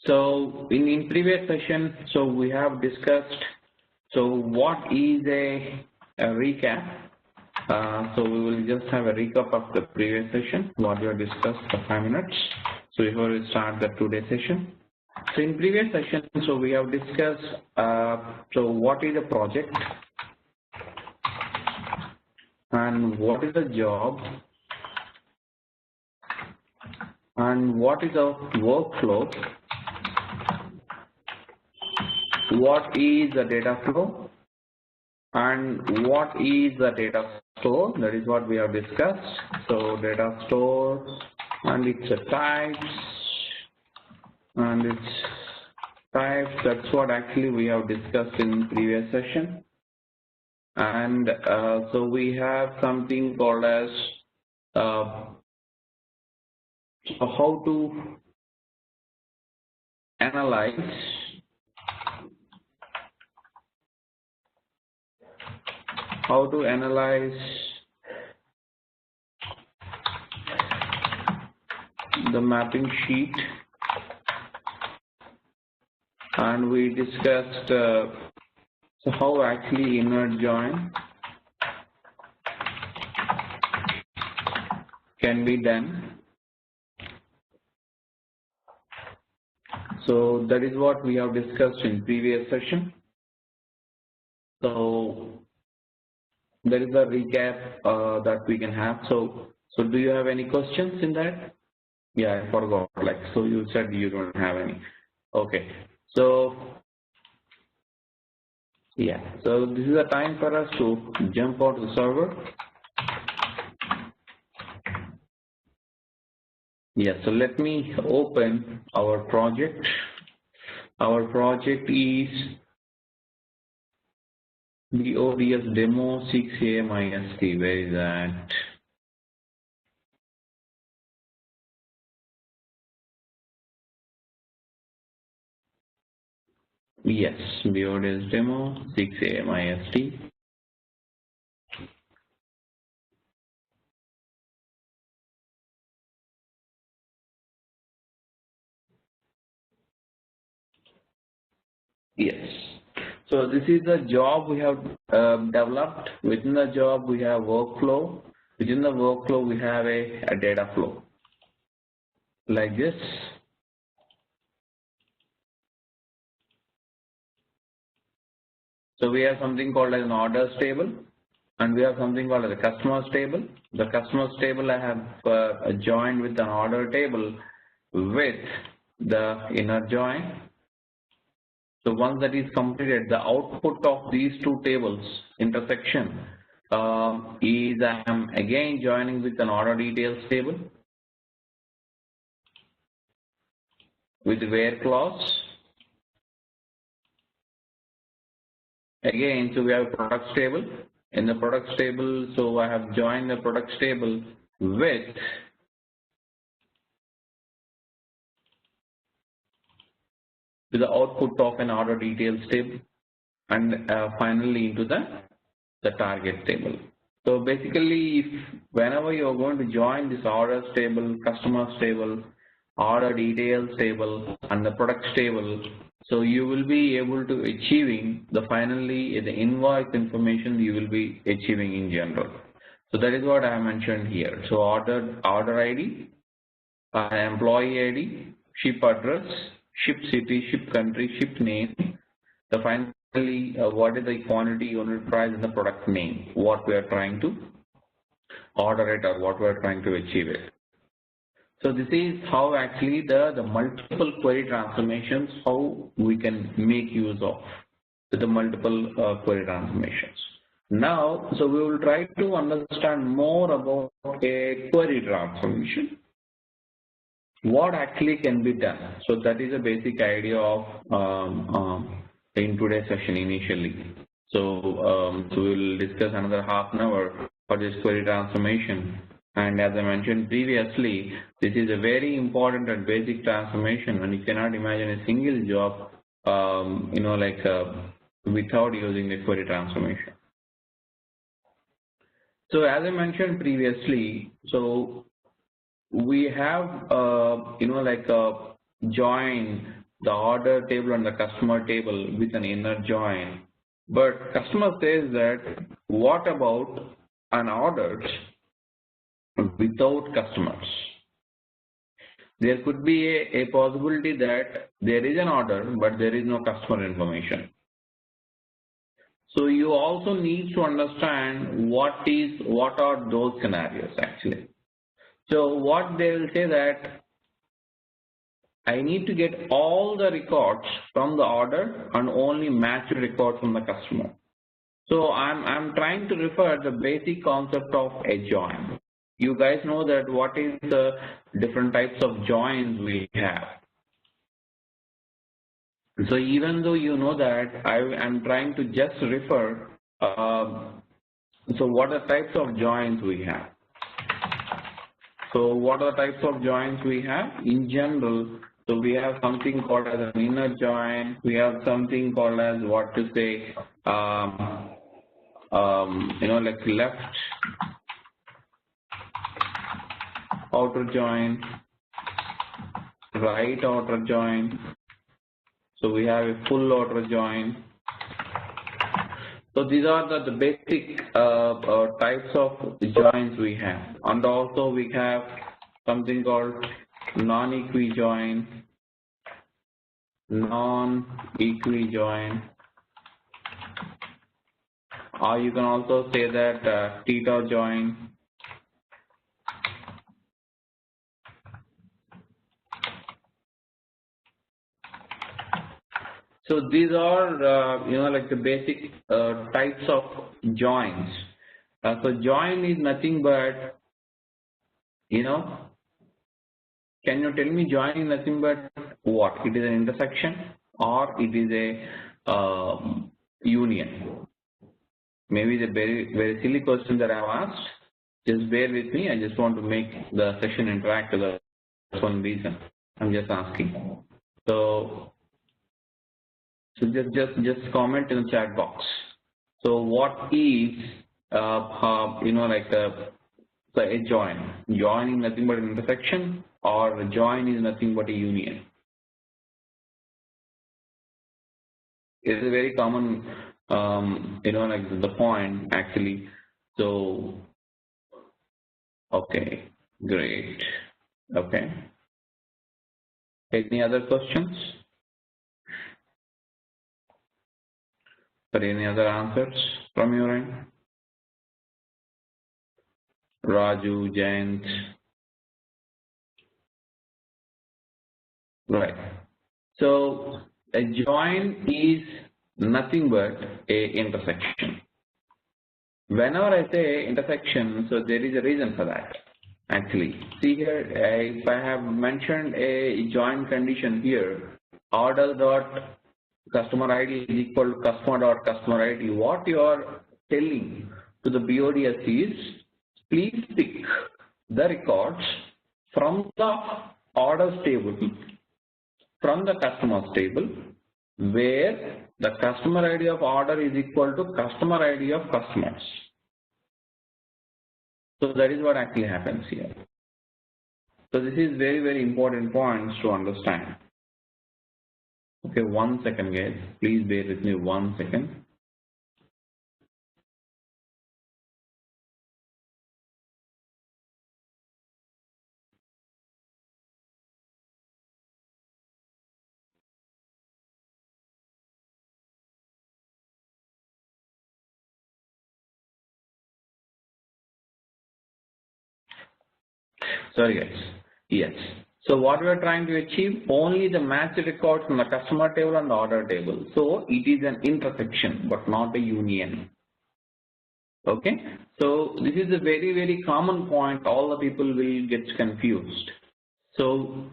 So in previous session, so we have discussed, so what is a recap. So we will just have a recap of the previous session, what we have discussed for 5 minutes. So before we start the today's session. So in previous session, so we have discussed, so what is a project and what is a job and what is a workflow, what is the data flow and what is the data store. That is what we have discussed. So data store and its types and its types, that's what actually we have discussed in previous session. And so we have something called as how to analyze the mapping sheet, and we discussed so how actually inner join can be done. So that is what we have discussed in previous session. So there is a recap that we can have. So do you have any questions in that? Yeah, I forgot. Like, so you said you don't have any. Okay. So yeah. So this is the time for us to jump onto the server. Yeah. So let me open our project. Our project is the ODS demo 6AMIST. Where is that? Yes, BODS demo 6AMIST. Yes. So this is the job we have developed. Within the job we have workflow. Within the workflow we have a data flow like this. So we have something called as an orders table, and we have something called as a customers table. The customers table I have joined with an order table with the inner join. So once that is completed, the output of these two tables intersection is I am again joining with an order details table with where clause. Again, so we have products table. In the products table, so I have joined the products table with the output of an order details table, and finally into the target table. So basically, whenever you are going to join this orders table, customers table, order details table, and the products table, so you will be able to achieving the finally the invoice information you will be achieving in general. So that is what I have mentioned here. So order ID, employee ID, ship address, ship city, ship country, ship name, the finally what is the quantity, unit price, and the product name, what we are trying to order it or what we are trying to achieve it. So this is how actually the multiple query transformations, how we can make use of the multiple query transformations. Now, so we will try to understand more about a query transformation. What actually can be done? So that is a basic idea of in today's session initially. So we will discuss another half an hour for this query transformation. And as I mentioned previously, this is a very important and basic transformation, and you cannot imagine a single job, without using the query transformation. So as I mentioned previously, so we have join the order table and the customer table with an inner join. But customer says that what about an order without customers? There could be a possibility that there is an order but there is no customer information. So you also need to understand what are those scenarios actually. So what they will say that I need to get all the records from the order and only match the records from the customer. So I'm trying to refer the basic concept of a join. You guys know that what is the different types of joins we have. So even though you know that, I'm trying to just refer. So what are types of joins we have? So what are the types of joins we have? In general, so we have something called as an inner join. We have something called as what to say, like left outer join, right outer join. So we have a full outer join. So these are the basic types of joins we have. And also we have something called non-equijoin, non-equijoin, or you can also say that theta join. So these are like the basic types of joins. So join is nothing but, can you tell me join is nothing but what? It is an intersection or it is a union? Maybe the very silly question that I have asked. Just bear with me. I just want to make the session interactive. That's one reason I'm just asking. So just comment in the chat box. So what is a join? Join is nothing but an intersection, or a join is nothing but a union. It is a very common, like the point actually. So, okay, great. Okay. Any other questions? Or any other answers from your end? Raju, Jayant. Right. So a join is nothing but a intersection. Whenever I say intersection, so there is a reason for that. Actually, see here, if I have mentioned a join condition here, order dot customer ID is equal to customer dot customer ID. What you are telling to the BODS is, please pick the records from the orders table, from the customers table, where the customer ID of order is equal to customer ID of customers. So that is what actually happens here. So this is very, very important points to understand. Okay, 1 second guys, please bear with me 1 second. Sorry guys, yes. So what we are trying to achieve, only the match records from the customer table and the order table. So it is an intersection but not a union. Okay, so this is a very, very common point. All the people will get confused. So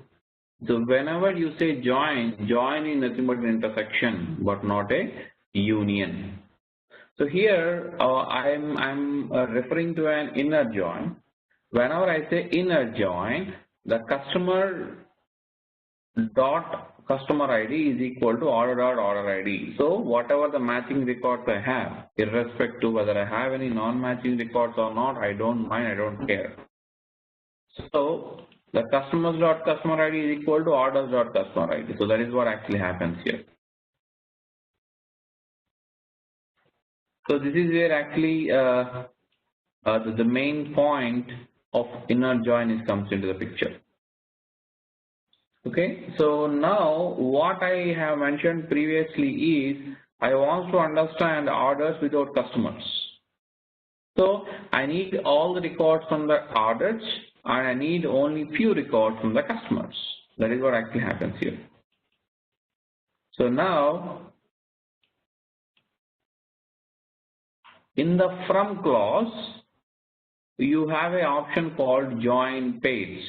whenever you say join is nothing but an intersection but not a union. So here I'm referring to an inner join. Whenever I say inner join, the customer dot customer ID is equal to order dot order ID. So whatever the matching records I have, irrespective whether I have any non-matching records or not, I don't mind, I don't care. So the customers.customer ID is equal to orders.customer ID. So that is what actually happens here. So this is where actually the main point of inner join comes into the picture. Okay, so now what I have mentioned previously is I want to understand orders without customers. So I need all the records from the orders and I need only few records from the customers. That is what actually happens here. So now in the from clause, you have an option called join pairs.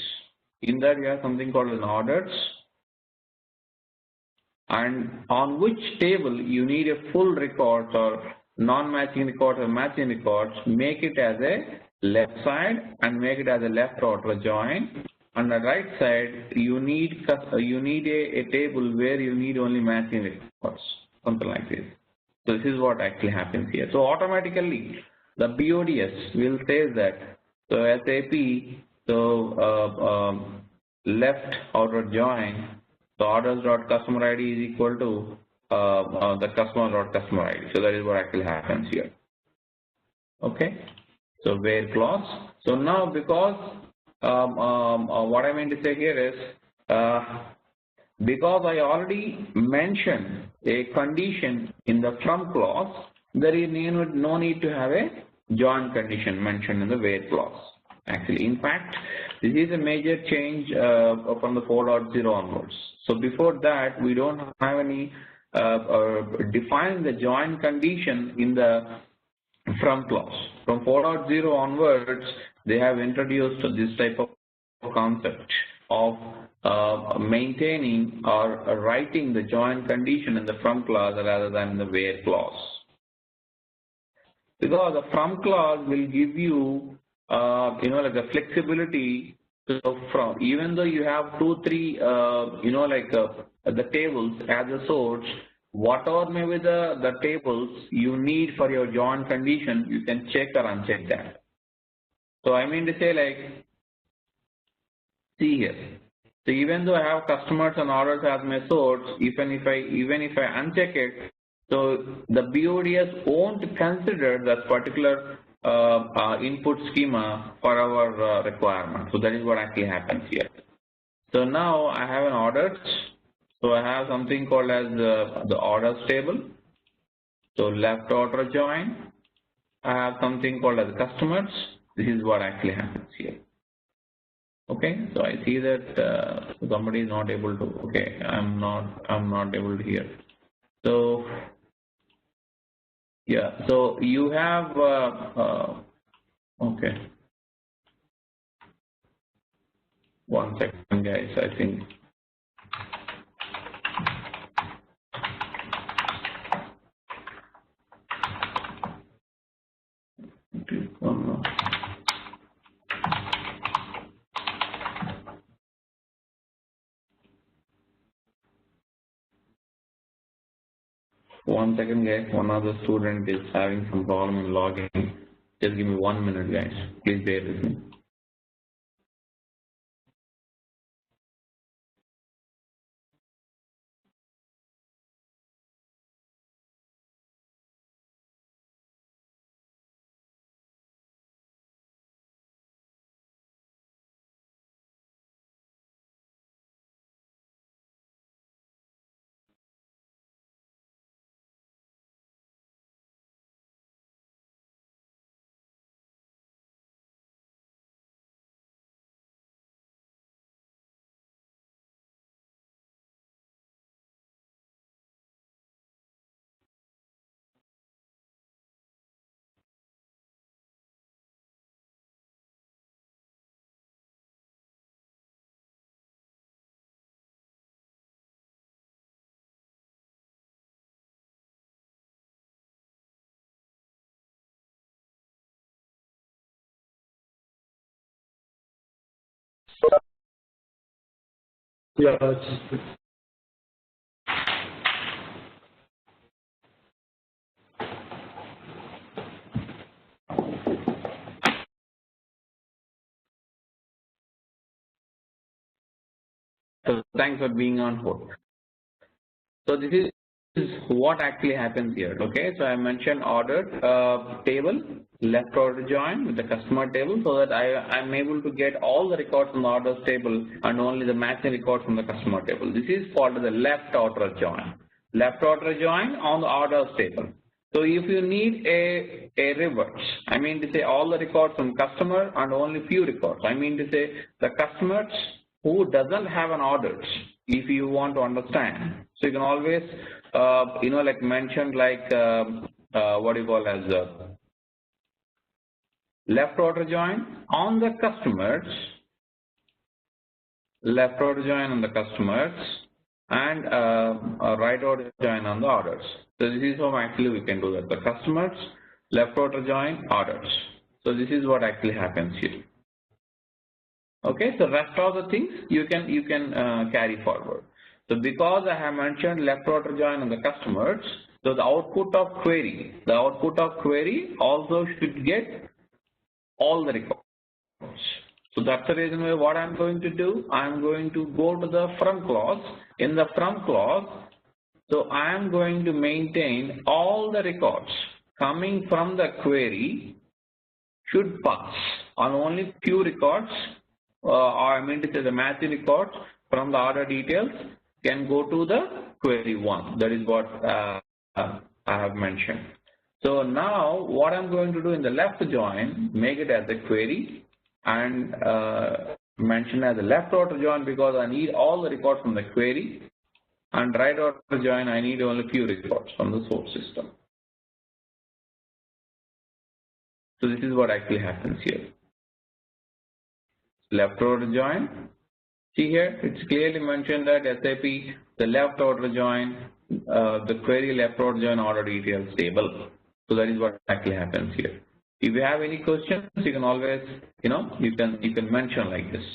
In that you have something called an orders, and on which table you need a full record or non-matching records or matching records, make it as a left side and make it as a left outer join. On the right side, you need a table where you need only matching records, something like this. So this is what actually happens here. So automatically, the BODS will say that so SAP left outer join, the orders.customer ID is equal to the customer.customer ID. So that is what actually happens here. Okay. So where clause. So now because what I mean to say here is because I already mentioned a condition in the from clause, there is no need to have a join condition mentioned in the where clause. Actually, in fact, this is a major change from the 4.0 onwards. So before that, we don't have any define the join condition in the from clause. From 4.0 onwards, they have introduced this type of concept of maintaining or writing the join condition in the from clause rather than in the where clause. Because the from clause will give you, like the flexibility. So from even though you have 2, 3, the tables as a source, whatever may be the tables you need for your join condition, you can check or uncheck that. So I mean to say, like, see here. So even though I have customers and orders as my source, even if I uncheck it, so the BODS won't consider that particular input schema for our requirement. So that is what actually happens here. So now I have an orders. So I have something called as the orders table. So left outer join. I have something called as customers. This is what actually happens here. Okay, so I see that somebody is not able to. Okay, I'm not able to hear. So yeah, so you have okay. 1 second, guys. I think. One second, guys. One other student is having some problem in logging. Just give me 1 minute, guys. Please bear with me. Yeah, So thanks for being on hold. So this is what actually happens here. Okay, so I mentioned ordered table, left order join with the customer table, so that I'm able to get all the records from the orders table and only the matching records from the customer table. This is called the left order join. Left order join on the orders table. So if you need a reverse, I mean to say all the records from customer and only few records. I mean to say the customers who doesn't have an orders, if you want to understand. So you can always, like mention like what you call as left order join on the customers, left order join on the customers, and a right order join on the orders. So this is how actually we can do that. The customers, left order join, orders. So this is what actually happens here. Okay, so rest of the things you can carry forward. So because I have mentioned left order join on the customers, so the output of query also should get all the records. So that's the reason why what I'm going to do, I'm going to go to the from clause. In the from clause, so I'm going to maintain all the records coming from the query should pass on only few records, or I mean to say the matching records from the order details can go to the query 1. That is what I have mentioned. So now what I'm going to do in the left join, make it as a query and mention as a left order join because I need all the records from the query, and right order join I need only few records from the source system. So this is what actually happens here. Left order join. See here, it's clearly mentioned that SAP, the left order join, the query left order join order details table. So that is what actually happens here. If you have any questions, you can always, you can mention like this.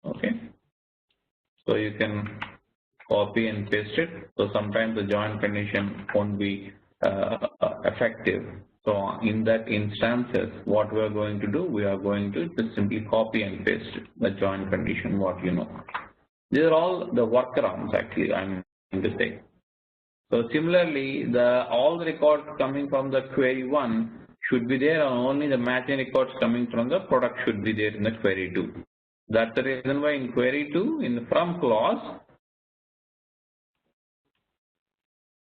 Okay. So you can copy and paste it. So sometimes the join condition won't be effective. So in that instances, what we are going to do, we are going to just simply copy and paste the join condition, what you know. These are all the workarounds actually I'm going to say. So similarly, all the records coming from the query 1 should be there, and only the matching records coming from the product should be there in the query 2. That's the reason why in query 2, in the from clause,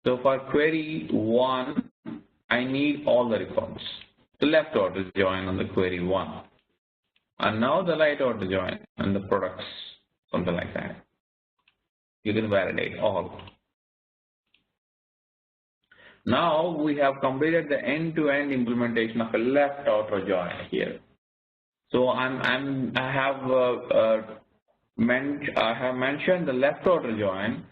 so for query 1, I need all the records. The left order join on the query 1. And now the right order join on the products, something like that. You can validate all. Now we have completed the end-to-end implementation of a left order join here. So I have mentioned the left order join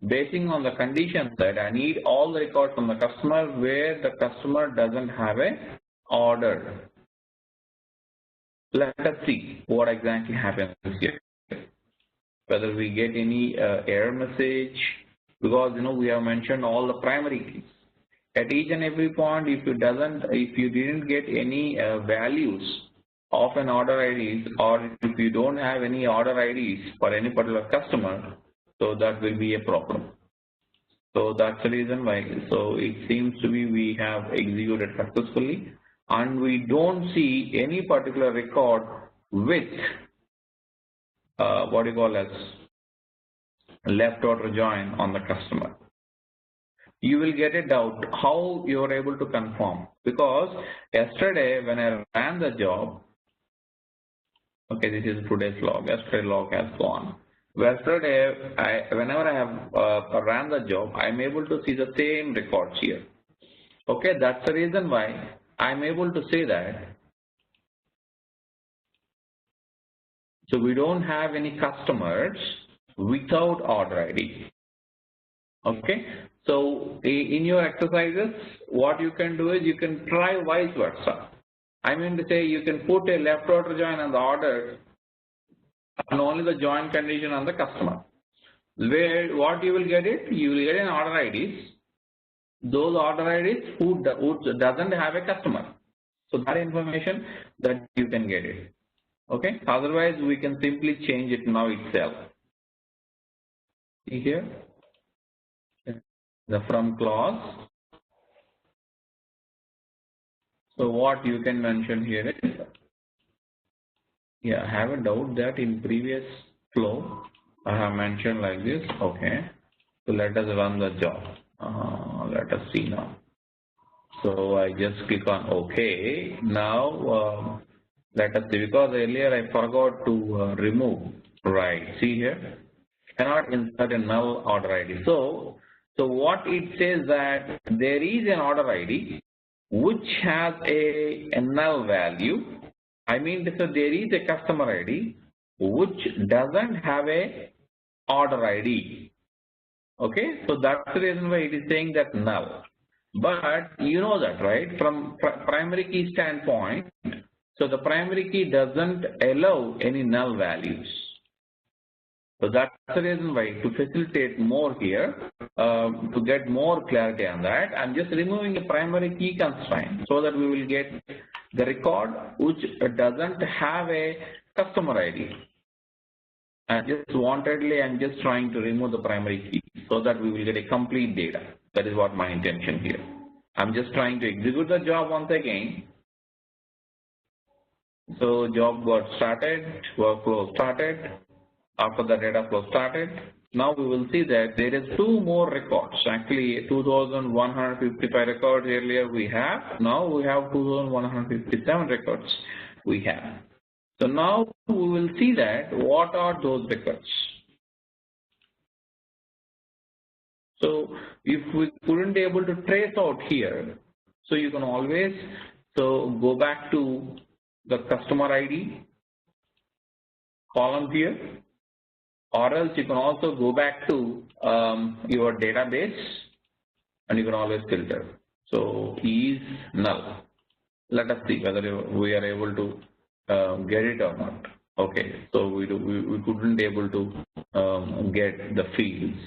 basing on the condition that I need all the records from the customer where the customer doesn't have a order. Let us see what exactly happens here. Whether we get any error message, because we have mentioned all the primary keys. At each and every point, if you didn't get any values of an order IDs, or if you don't have any order IDs for any particular customer, so that will be a problem. So that's the reason why. So it seems to be we have executed successfully, and we don't see any particular record with what you call as left order join on the customer. You will get a doubt how you are able to confirm, because yesterday when I ran the job, okay, this is today's log. Yesterday log has gone. Yesterday, whenever I have ran the job, I'm able to see the same records here. Okay, that's the reason why I'm able to say that. So we don't have any customers without order ID. Okay, so in your exercises, what you can do is you can try vice versa. I mean to say you can put a left order join on the order and only the join condition on the customer. Where what you will get it, you will get an order IDs. Those order IDs who doesn't have a customer. So that information that you can get it. Okay, otherwise we can simply change it now itself. See here, the from clause. So what you can mention here is, yeah, I have a doubt that in previous flow I have mentioned like this. Okay, so let us run the job. Let us see now. So I just click on OK. Now let us see, because earlier I forgot to remove. Right, see here, cannot insert a null order ID. So what it says that there is an order ID which has a null value. I mean, so there is a customer ID which doesn't have a order ID. Okay, so that's the reason why it is saying that null. But you know that, right? From primary key standpoint, so the primary key doesn't allow any null values. So that's the reason why, to facilitate more here, to get more clarity on that, I'm just removing the primary key constraint so that we will get the record which doesn't have a customer ID. I'm just trying to remove the primary key so that we will get a complete data. That is what my intention here. I'm just trying to execute the job once again. So job got started, workflow started. After the data flow started, now we will see that there is 2 more records. Actually, 2,155 records earlier we have. Now we have 2,157 records we have. So now we will see that what are those records. So if we couldn't be able to trace out here, so you can always go back to the customer ID column here, or else you can also go back to your database and you can always filter. So is null. Let us see whether we are able to get it or not. Okay, so we couldn't able to get the fields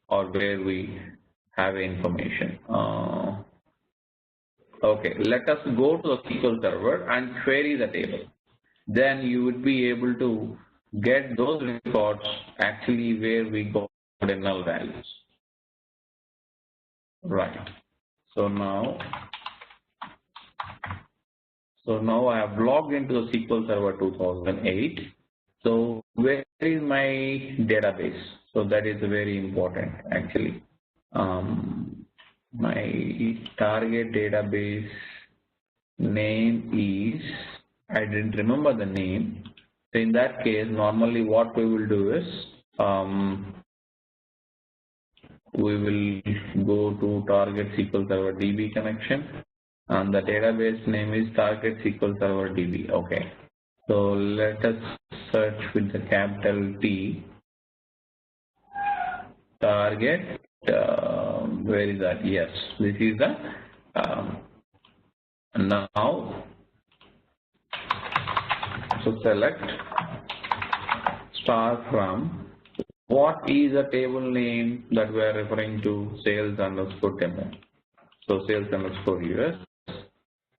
or where we have information. Okay, let us go to the SQL Server and query the table. Then you would be able to get those records actually where we got the null values. Right. So now I have logged into the SQL Server 2008. So where is my database? So that is very important actually. My target database name is, I didn't remember the name. So in that case, normally what we will do is, we will go to target SQL Server DB connection, and the database name is target SQL Server DB. Okay. So let us search with the capital T. Target, where is that? Yes, this is the, now, so select star from, what is the table name that we are referring to? Sales underscore demo. So sales underscore US.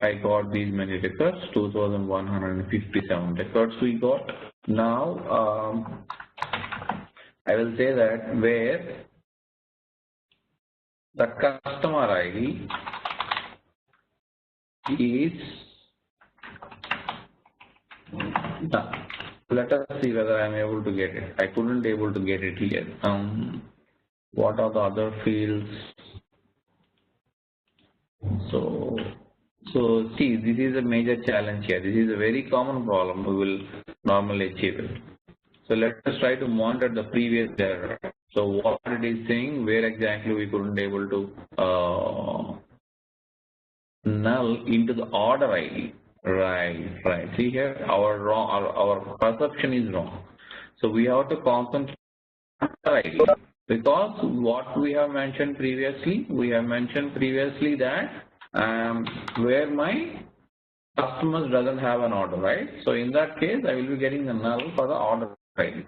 I got these many records, 2,157 records we got. Now, I will say that where the customer ID is, let us see whether I am able to get it. I couldn't able to get it here. What are the other fields? So see, this is a major challenge here. This is a very common problem. We will normally achieve it. So let us try to monitor the previous error. So what it is saying, where exactly we couldn't able to null into the order ID. Right. See here, our perception is wrong. So we have to concentrate on order ID, because what we have mentioned previously, that where my customers doesn't have an order, right? So in that case, I will be getting a null for the order ID.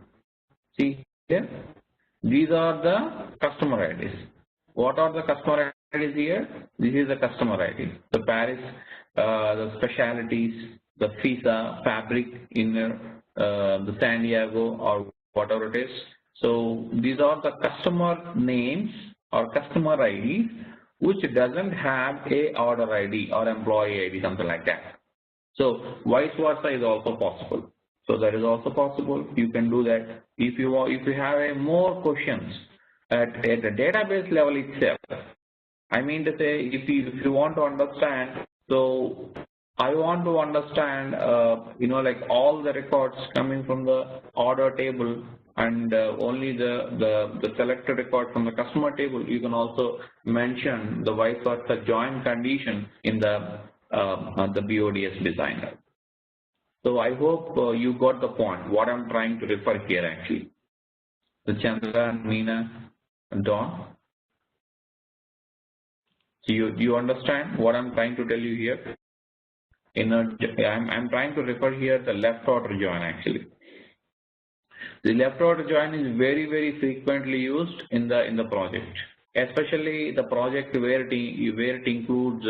See here, these are the customer IDs. What are the customer IDs here? This is the customer ID. The Paris, the specialities, the FISA, Fabric, Inner, the San Diego, or whatever it is. So these are the customer names or customer IDs which doesn't have a order ID or employee ID, something like that. So vice versa is also possible. So that is also possible. You can do that. If you have a more questions at the database level itself, I mean to say, if you want to understand, so I want to understand, like all the records coming from the order table and only the selected record from the customer table. You can also mention the vice versa join condition in the BODS designer. So I hope you got the point. What I'm trying to refer here actually. The Chandra and Meena and Dawn. So you understand what I'm trying to tell you here? I'm trying to refer here the left order join actually. The left order join is very frequently used in the project, especially the project where it includes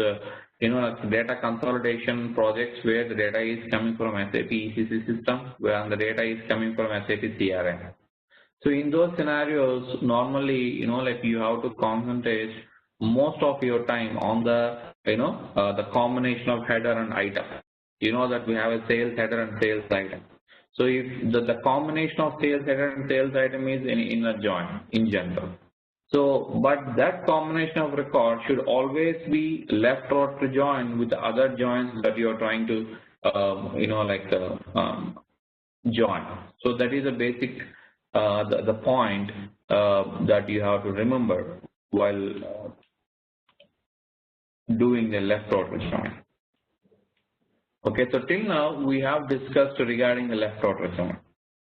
data consolidation projects where the data is coming from SAP ECC system, where the data is coming from SAP CRM. So in those scenarios, normally like you have to concentrate most of your time on the the combination of header and item. You know that we have a sales header and sales item. So if the combination of sales header and sales item is in a join in general. So, but that combination of records should always be left order join with the other joins that you are trying to join. So that is a basic the point that you have to remember while doing the left order join. Okay, so till now we have discussed regarding the left order join.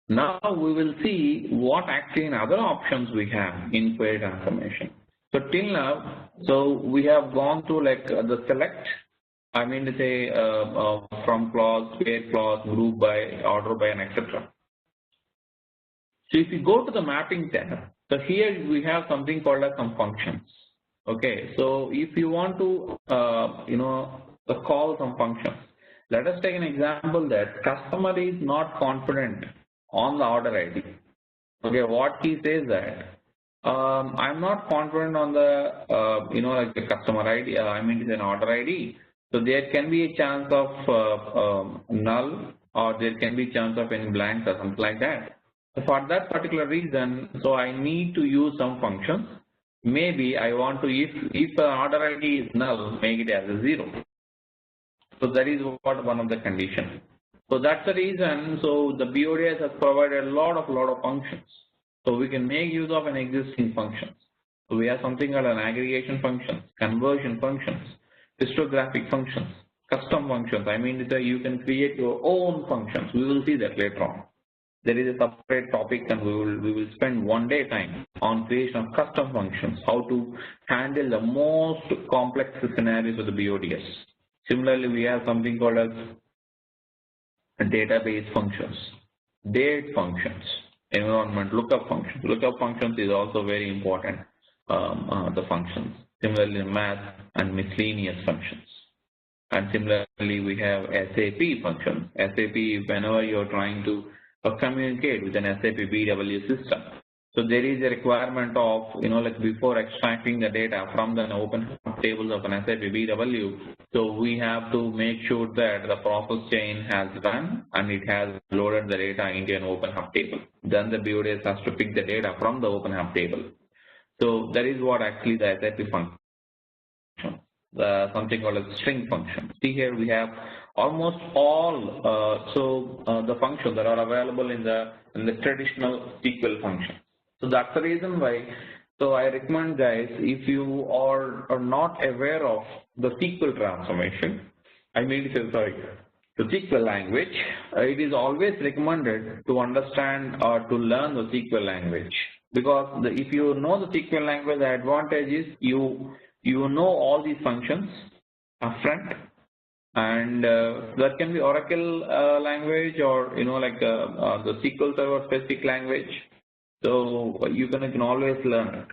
Now we will see what actually other options we have in query transformation. So till now, so we have gone to like the select, I mean to say from clause, where clause, group by, order by, and etc. So if you go to the mapping tab, so here we have something called as some functions. Okay, so if you want to call some functions, let us take an example that customer is not confident on the order ID. Okay, what he says that I'm not confident on the like the customer ID. I mean it's an order ID. So there can be a chance of null, or there can be a chance of any blanks or something like that. So for that particular reason, so I need to use some functions. Maybe I want to, if the order ID is null, make it as a 0. So that is what one of the conditions. So that's the reason. So the BODS has provided a lot of functions. So we can make use of an existing functions. So we have something called an aggregation functions, conversion functions, histographic functions, custom functions. I mean, you can create your own functions. We will see that later on. There is a separate topic, and we will spend one day time on creation of custom functions, how to handle the most complex scenarios of the BODS. Similarly, we have something called as database functions, date functions, environment lookup functions. Lookup functions is also very important, the functions. Similarly, math and miscellaneous functions. And similarly, we have SAP functions. SAP, whenever you're trying to communicate with an SAP BW system. So there is a requirement of, like before extracting the data from the open tables of an SAP BW, so we have to make sure that the process chain has run and it has loaded the data into an open hub table. Then the BODS has to pick the data from the open hub table. So that is what actually the SAP function. Something called a string function. See here we have almost all the functions that are available in the traditional SQL function. So that's the reason why. So I recommend guys, if you are not aware of the SQL transformation, I mean the SQL language, it is always recommended to understand or to learn the SQL language, because if you know the SQL language, the advantage is you know all these functions upfront, and that can be Oracle language, or like the SQL Server specific language. So you can always learn it.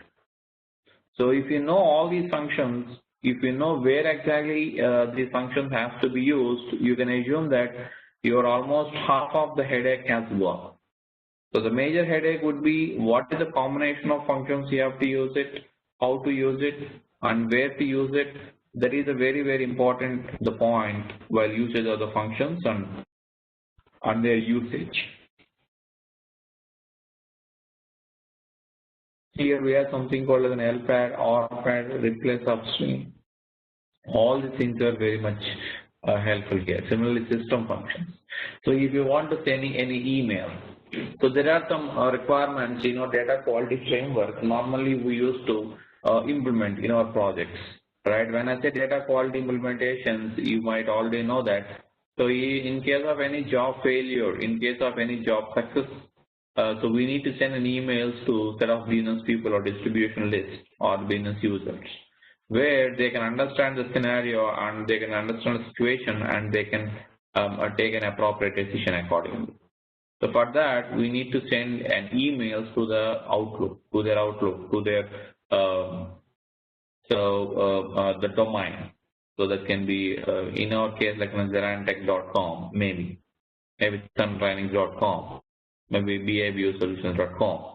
So if you know all these functions, if you know where exactly these functions have to be used, you can assume that your almost half of the headache has gone. So the major headache would be what is the combination of functions you have to use it, how to use it, and where to use it. That is a very important the point while usage of the functions and their usage. Here we have something called as an LPAD, RPAD, replace upstream. All these things are very much helpful here. Similarly, system functions. So if you want to send any email, so there are some requirements, data quality framework. Normally we used to implement in our projects, right? When I say data quality implementations, you might already know that. So in case of any job failure, in case of any job success, so we need to send an emails to set of business people or distribution list or business users, where they can understand the scenario and they can understand the situation and they can take an appropriate decision accordingly. So for that, we need to send an emails to the Outlook, to their the domain. So that can be in our case like xerantech.com, maybe suntrainings.com, maybe biosolutions.com.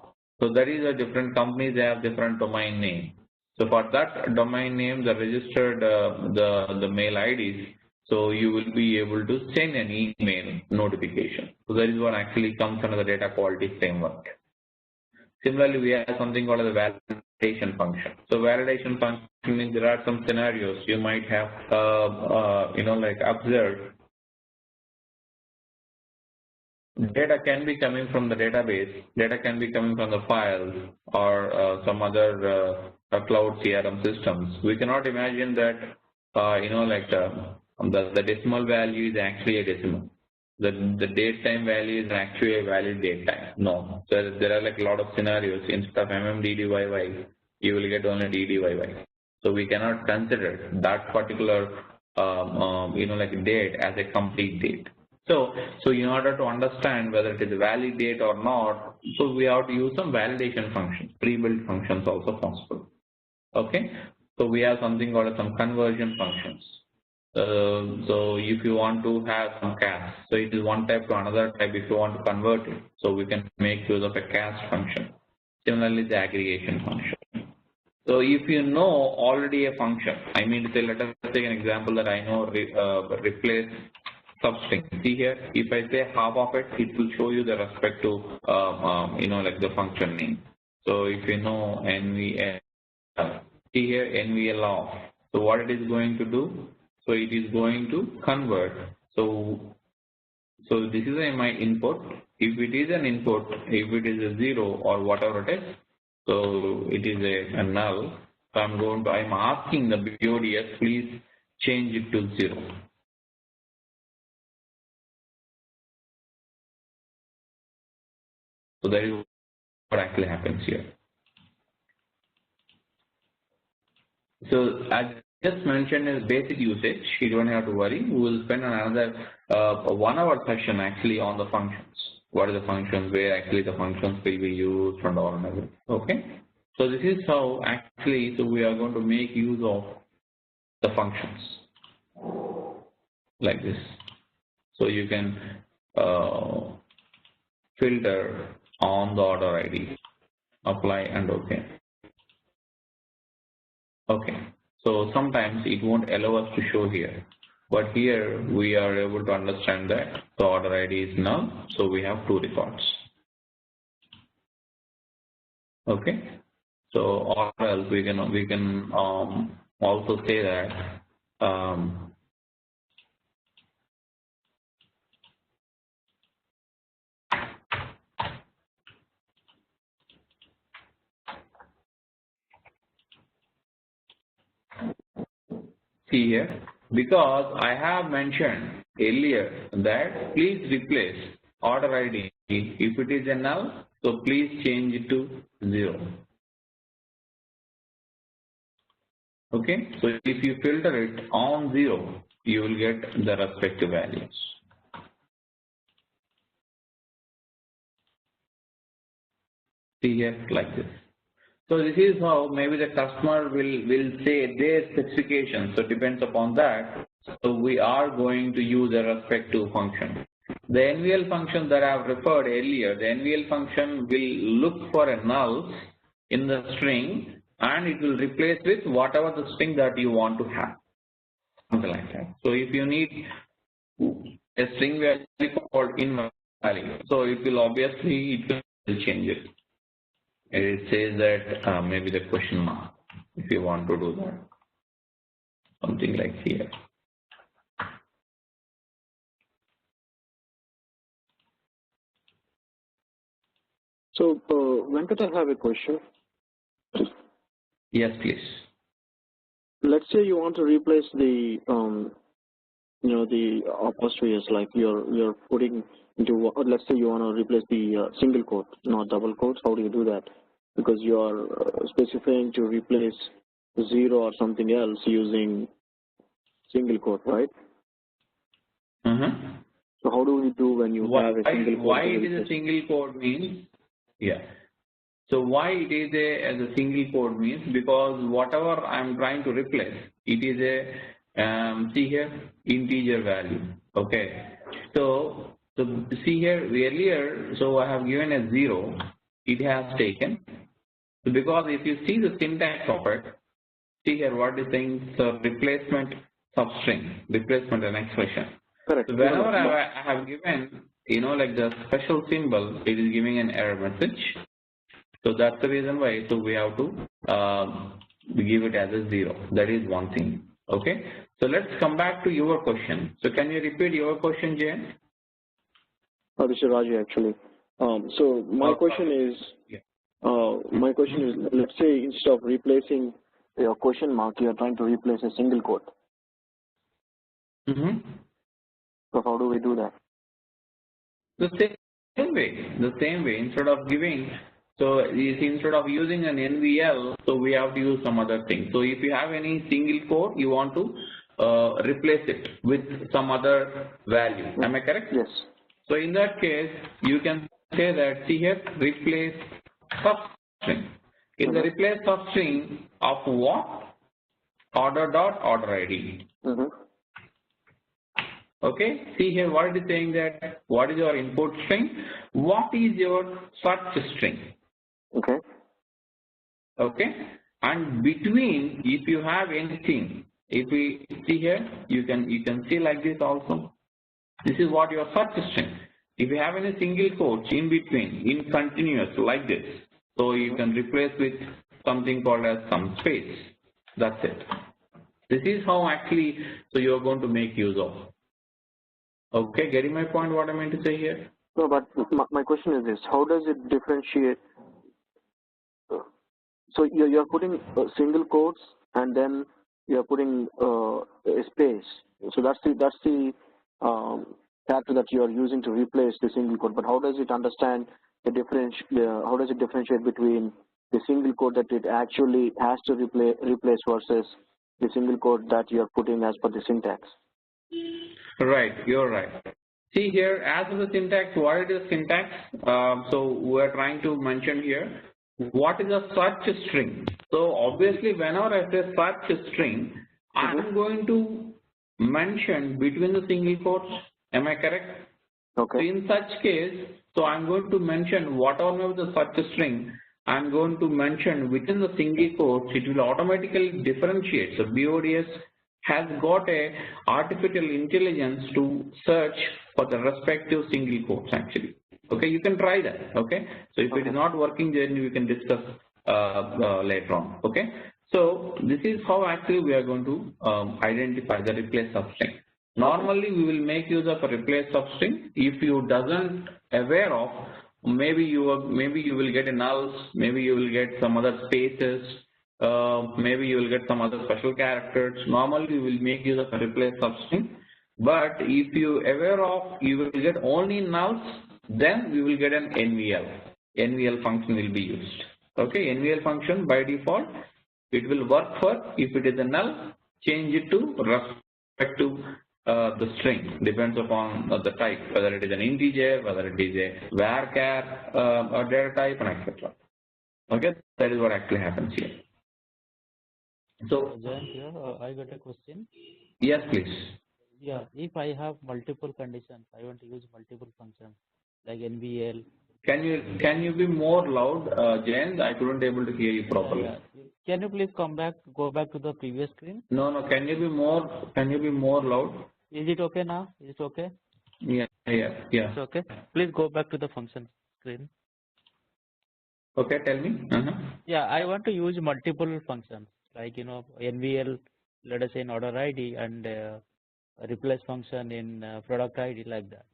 So that is a different companies, they have different domain name. So for that domain name, the registered the mail IDs, so you will be able to send an email notification. So that is what actually comes under the data quality framework. Similarly, we have something called the validation function. So validation function means there are some scenarios you might have, like observed. Data can be coming from the database, data can be coming from the files or some other cloud CRM systems. We cannot imagine that, the decimal value is actually a decimal. The date time value is actually a valid date time. No. So there are like a lot of scenarios. Instead of MMDDYY, you will get only DDYY. So we cannot consider that particular, date as a complete date. So in order to understand whether it is a valid date or not, so we have to use some validation functions, pre-built functions also possible. Okay. So we have something called some conversion functions. So if you want to have some cast, so it is one type to another type if you want to convert it. So we can make use of a cast function. Similarly, the aggregation function. So if you know already a function, I mean to say, let us take an example that I know replace substring. See here, if I say half of it, it will show you the respect to like the function name. So if you know NVL, see here NVL off. So what it is going to do? So it is going to convert. So this is my input. If it is an input, if it is a 0 or whatever it is, so it is a null. So I'm asking the BODS, please change it to 0. So that is what actually happens here. So as just mentioned is basic usage, you don't have to worry. We will spend another 1 hour session actually on the functions. What are the functions, where actually the functions will be used and all and everything. Okay. So this is how actually, so we are going to make use of the functions like this. So you can filter on the order ID, apply and OK. Okay. So sometimes it won't allow us to show here, but here we are able to understand that the order ID is null, so we have 2 records. Okay. So or else we can also say that see here, because I have mentioned earlier that please replace order ID. If it is a null, so please change it to 0. Okay, so if you filter it on 0, you will get the respective values. See here like this. So this is how maybe the customer will say their specifications. So it depends upon that. So we are going to use a respective function. The NVL function that I have referred earlier, the NVL function will look for a null in the string and it will replace with whatever the string that you want to have. Something like that. So if you need a string value called invalid, so it will obviously change it. It says that maybe the question mark if you want to do that. Something like here. So, Venkat, I have a question. Yes, please. Let's say you want to replace the, the apostrophes, like you're putting into. Let's say you want to replace the single quote, not double quotes. How do you do that? Because you are specifying to replace 0 or something else using single quote, right? Mm-hmm. So how do we do when you have a single quote? Why it is a single quote means, yeah. So why it is as a single quote means, because whatever I am trying to replace, it is a see here, integer value. Okay. So see here earlier, so I have given a 0, it has taken. So because if you see the syntax of it, see here what is saying, so replacement substring, replacement and expression. Correct. So whenever I have given, like the special symbol, it is giving an error message. So that's the reason why. So we have to give it as a 0. That is one thing. Okay. So let's come back to your question. So can you repeat your question, Jay? This is Raju actually. So my question is, let's say instead of replacing a question mark, you are trying to replace a single quote. Mm-hmm. So how do we do that? The same way. Instead of giving, so instead of using an NVL, so we have to use some other thing. So if you have any single quote, you want to replace it with some other value. Am I correct? Yes. So in that case, you can say that, see here, replace substring. In the replace substring of what? Order ID. Okay, see here what it is saying that what is your input string, what is your search string. Okay, and between, if you have anything, if we see here, you can see like this also. This is what your search string. If you have any single quotes in between, in continuous like this, so you can replace with something called as some space. That's it. This is how actually, so you are going to make use of. Okay, getting my point, what I meant to say here? No, but my question is this, how does it differentiate? So you're putting single quotes and then you're putting a space. So that's the character that you are using to replace the single quote. But how does it understand the difference? How does it differentiate between the single quote that it actually has to replace versus the single quote that you are putting as per the syntax? Right, you're right. See here, as for the syntax, what is syntax? So we're trying to mention here, what is a search string? So obviously, whenever I say search string, I'm going to mention between the single quotes. Am I correct? Okay. So in such case, so I'm going to mention whatever the search string, I'm going to mention within the single quotes, it will automatically differentiate. So BODS has got a artificial intelligence to search for the respective single quotes actually. Okay, you can try that. Okay, so if it is not working, then we can discuss later on. Okay, so this is how actually we are going to identify the replace substring. Normally we will make use of a replace substring. If you doesn't aware of, maybe you will get a nulls, maybe you will get some other spaces. Maybe you will get some other special characters. Normally we will make use of a replace substring, but if you aware of, you will get only nulls, then we will get an NVL. NVL function will be used. Okay, NVL function by default, it will work for, if it is a null, change it to respective the string, depends upon the type, whether it is an integer, whether it is a varchar or data type, and etc. Okay, that is what actually happens here. So Jayant here, I got a question. yes, please. Yeah, if I have multiple conditions, I want to use multiple functions like NVL. Can you be more loud, Jayant? I couldn't able to hear you properly. Yeah. Can you please go back to the previous screen? No. Can you be more loud? Is it okay now? Is it okay? Yeah. It's okay. Please go back to the function screen. Okay, tell me. Yeah, I want to use multiple functions like NVL, let us say in order ID and replace function in product ID like that.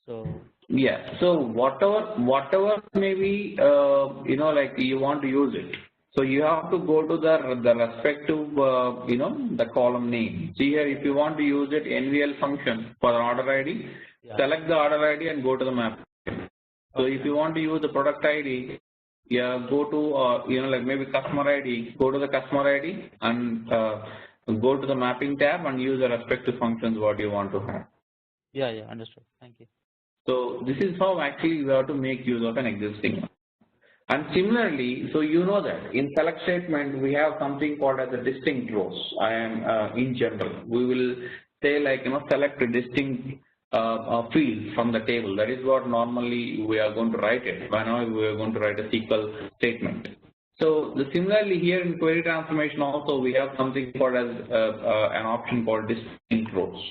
So Yeah. So whatever maybe like you want to use it. So you have to go to the respective the column name. See here, if you want to use it NVL function for the order ID, yeah. select the order ID and go to the map. So if you want to use the product ID, yeah, go to like maybe customer ID, go to the customer ID and go to the mapping tab and use the respective functions what you want to have. Yeah, understood. Thank you. So this is how actually we have to make use of an existing one. And similarly, so you know that in select statement we have something called as a distinct rows. I am in general we will say like select a distinct field from the table. That is what normally we are going to write it. Whenever we are going to write a SQL statement. So similarly here in query transformation also we have something called as an option called distinct rows.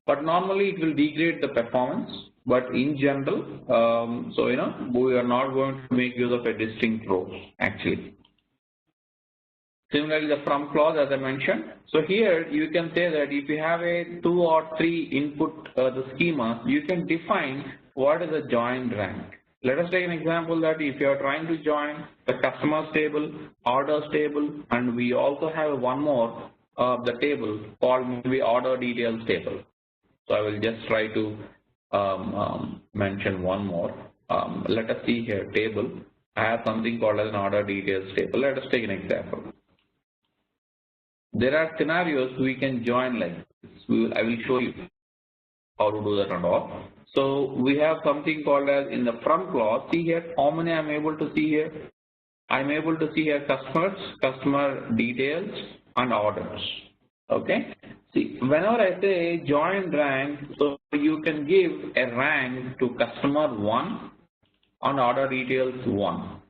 But normally it will degrade the performance. But in general, so we are not going to make use of a distinct row actually. Similarly, the from clause as I mentioned. So here you can say that if you have a 2 or 3 input the schema, you can define what is a join rank. Let us take an example that if you are trying to join the customers table, orders table, and we also have one more the table called maybe order details table. So I will just try to mention one more. Let us see here table. I have something called as an order details table. Let us take an example. There are scenarios we can join like this. I will show you how to do that and all. So we have something called as in the from clause. See here how many I am able to see here. I am able to see here customers, customer details, and orders. Okay. See, whenever I say join rank, so you can give a rank to customer 1 and order details 1.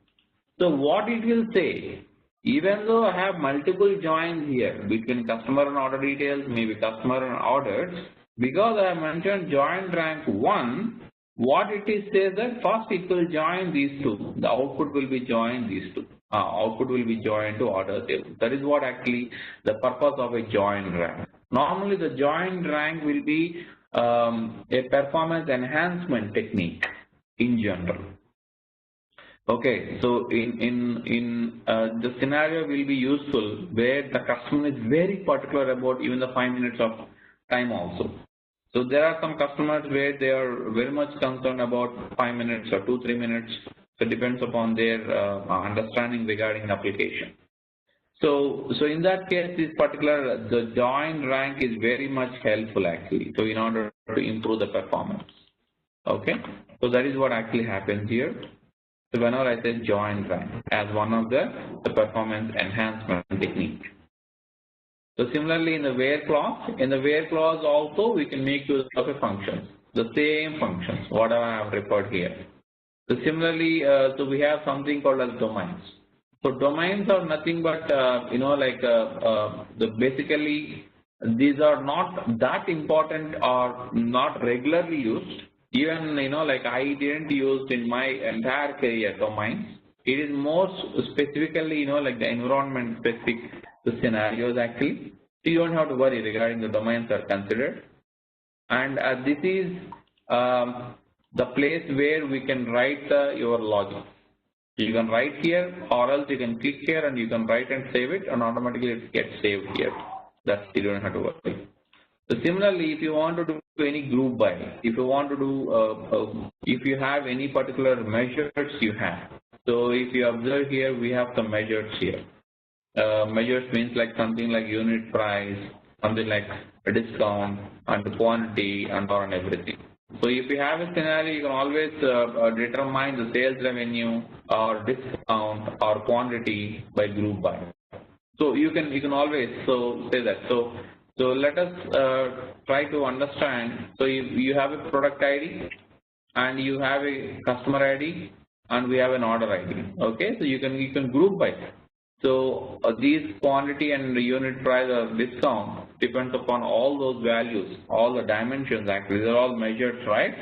So what it will say, even though I have multiple joins here between customer and order details, maybe customer and orders, because I have mentioned join rank 1, what it is says that first it will join these two. The output will be joined these two. Output will be joined to order table. That is what actually the purpose of a join rank. Normally the join rank will be a performance enhancement technique in general. Okay, so in the scenario will be useful where the customer is very particular about even the 5 minutes of time also. So there are some customers where they are very much concerned about 5 minutes or 2-3 minutes. So it depends upon their understanding regarding the application. So in that case, this particular the join rank is very much helpful actually. So in order to improve the performance. Okay, so that is what actually happens here. So whenever I say join rank as one of the performance enhancement technique. So similarly in the where clause also we can make use of a function, the same functions, whatever I have referred here. So similarly, so we have something called as domains. So domains are nothing but basically these are not that important or not regularly used. Even like I didn't use in my entire career domains. It is more specifically like the environment specific scenarios actually. So you don't have to worry regarding the domains are considered. And this is the place where we can write your logic. You can write here or else you can click here and you can write and save it and automatically it gets saved here. That's you don't have to worry. So similarly, if you want to do any group by, if you want to do, if you have any particular measures you have. So if you observe here, we have some measures here. Measures means like something like unit price, something like a discount and quantity and everything. So if you have a scenario, you can always determine the sales revenue or discount or quantity by group by. So you can always say that. So let us try to understand. So you have a product ID and you have a customer ID and we have an order ID. Okay, so you can group by. So these quantity and unit price or discount depends upon all those values, all the dimensions actually, they're all measured, right?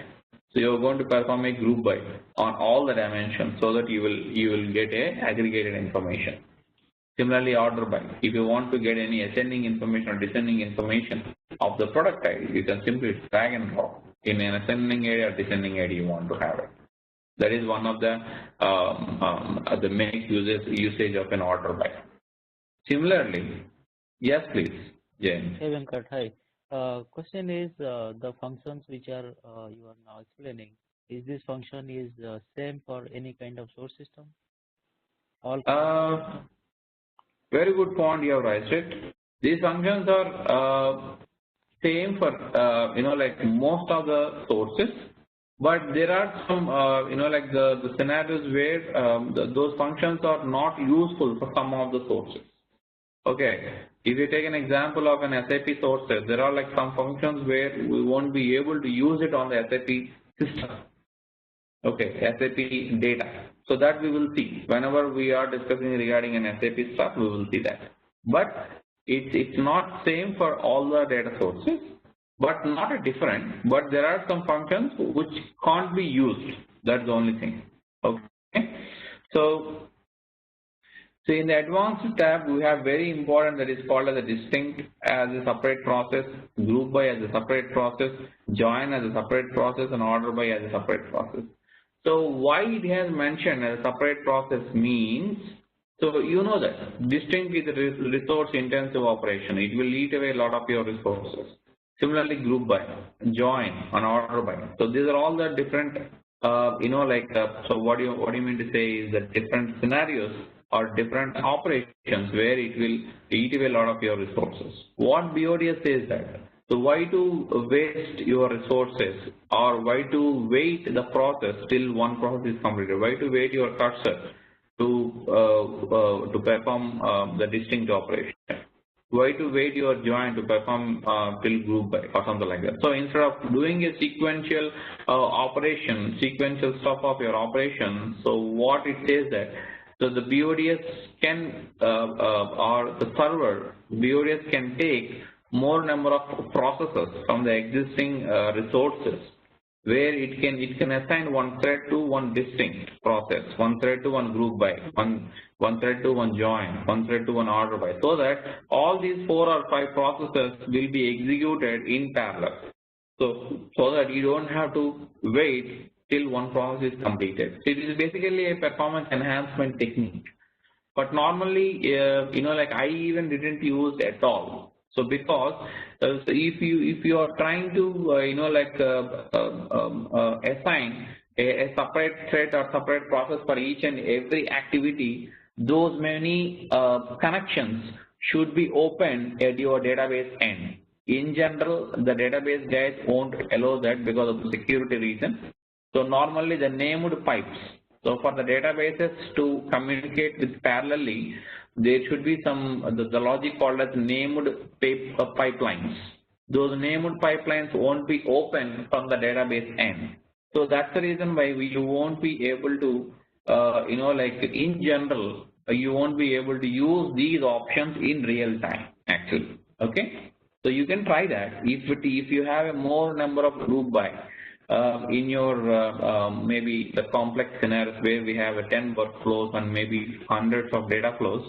So you're going to perform a group by on all the dimensions so that you will get a aggregated information. Similarly, order by. If you want to get any ascending information or descending information of the product ID, you can simply drag and drop in an ascending area or descending area you want to have it. That is one of the main usage of an order by. Similarly, yes, please, James. Hey Venkat, hi. Question is the functions which are you are now explaining. Is this function is same for any kind of source system? All. Very good point you have raised it. These functions are same for like most of the sources, but there are some like the scenarios where those functions are not useful for some of the sources. Okay, if you take an example of an SAP sources, there are like some functions where we won't be able to use it on the SAP system. Okay, SAP data. So that we will see whenever we are discussing regarding an SAP stuff, we will see that. But it's not same for all the data sources, but not a different. But there are some functions which can't be used. That's the only thing. Okay. So in the advanced tab, we have very important that is called as a distinct as a separate process, group by as a separate process, join as a separate process, and order by as a separate process. So why it has mentioned as a separate process means, so you know that distinct is a resource intensive operation. It will eat away a lot of your resources. Similarly, group by, join, and order by. So these are all the different, so what do you mean to say is that different scenarios or different operations where it will eat away a lot of your resources. What BODS says that? So why to waste your resources or why to wait the process till one process is completed? Why to wait your cursor to perform the distinct operation? Why to wait your join to perform till group by or something like that? So instead of doing a sequential operation, sequential stuff of your operation, so what it says that, so the BODS can or the server BODS can take more number of processes from the existing resources, where it can assign one thread to one distinct process, one thread to one group by, one thread to one join, one thread to one order by, so that all these 4 or 5 processes will be executed in parallel. So that you don't have to wait till one process is completed. So it is basically a performance enhancement technique. But normally, like I even didn't use it at all. So because so if you are trying to assign a separate thread or separate process for each and every activity, those many connections should be open at your database end. In general, the database guys won't allow that because of the security reason. So normally the named pipes. So for the databases to communicate with parallelly, there should be some the logic called as named pipelines. Those named pipelines won't be open from the database end. So that's the reason why you won't be able to, in general, you won't be able to use these options in real time actually. Okay. So you can try that if you have a more number of group by. In your maybe the complex scenarios where we have 10 workflows and maybe hundreds of data flows,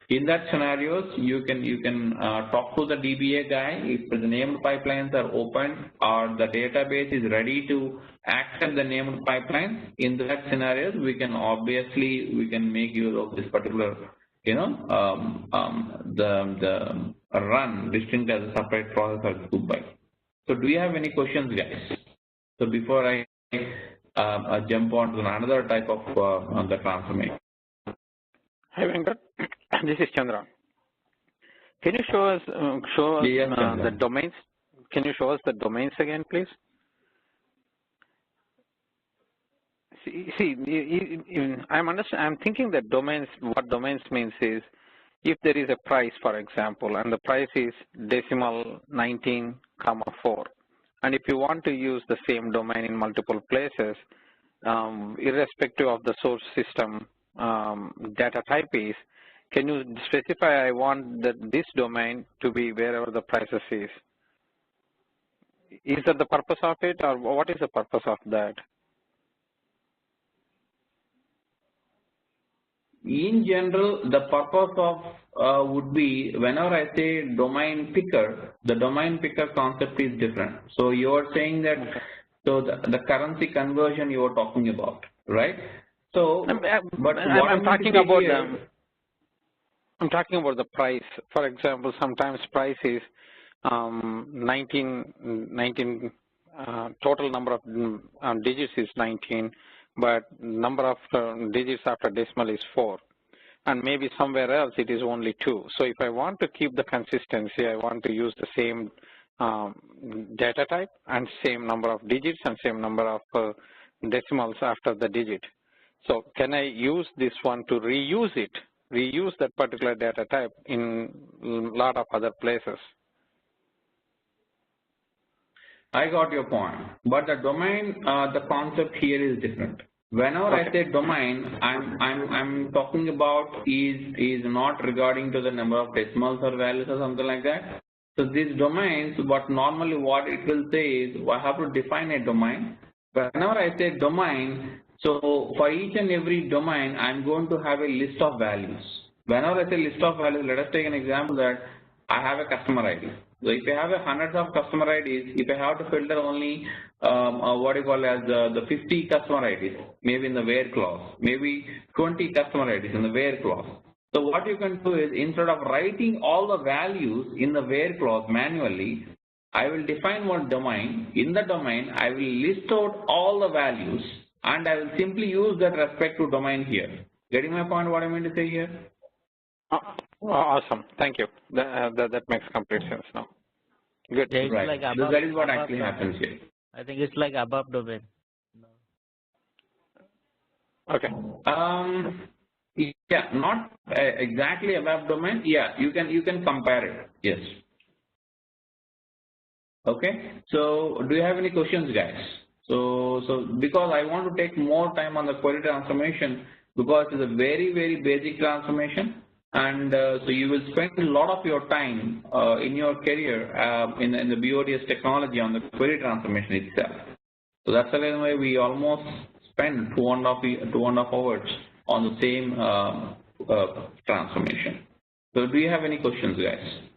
in that scenarios you can talk to the DBA guy if the named pipelines are open or the database is ready to accept the named pipelines. In that scenarios we can make use of this particular the run distinct as a separate process or group by. So do you have any questions, guys? So before I jump on to another type of the transformation. Hi Venkat, this is Chandra. Can you show us the domains? Can you show us the domains again, please? I'm thinking that domains, what domains means is if there is a price, for example, and the price is decimal 19, 4, and if you want to use the same domain in multiple places, irrespective of the source system data type is, can you specify I want this domain to be wherever the prices is? Is that the purpose of it, or what is the purpose of that? In general, the purpose of would be whenever I say domain picker, the domain picker concept is different. So you are saying that, so the currency conversion you are talking about, right? So, but I'm talking about I'm talking about the price. For example, sometimes price is 19 total number of digits is 19, but number of digits after decimal is 4, and maybe somewhere else it is only 2. So if I want to keep the consistency, I want to use the same data type and same number of digits and same number of decimals after the digit. So can I use this one to reuse that particular data type in a lot of other places? I got your point, but the domain, the concept here is different. Whenever I say domain, I'm talking about is not regarding to the number of decimals or values or something like that. So these domains, what it will say is I have to define a domain. Whenever I say domain, so for each and every domain, I'm going to have a list of values. Whenever I say list of values, let us take an example that I have a customer ID. So if I have hundreds of customer IDs, if I have to filter only what you call as the 50 customer IDs, maybe in the where clause, maybe 20 customer IDs in the where clause. So what you can do is instead of writing all the values in the where clause manually, I will define one domain. In the domain, I will list out all the values and I will simply use that respective domain here. Getting my point? What I mean to say here? Awesome. Thank you. That makes complete sense now. Good. Yeah, it's Right. like So above, that is what above actually domain. happens here. I think it's like above domain. Okay. Yeah, not exactly above domain. Yeah, you can compare it. Yes. Okay. So do you have any questions, guys? So because I want to take more time on the query transformation because it's a very basic transformation, and so you will spend a lot of your time in your career in the BODS technology on the query transformation itself. So that's the reason why we almost spend 2.5 hours on the same transformation. So do you have any questions, guys?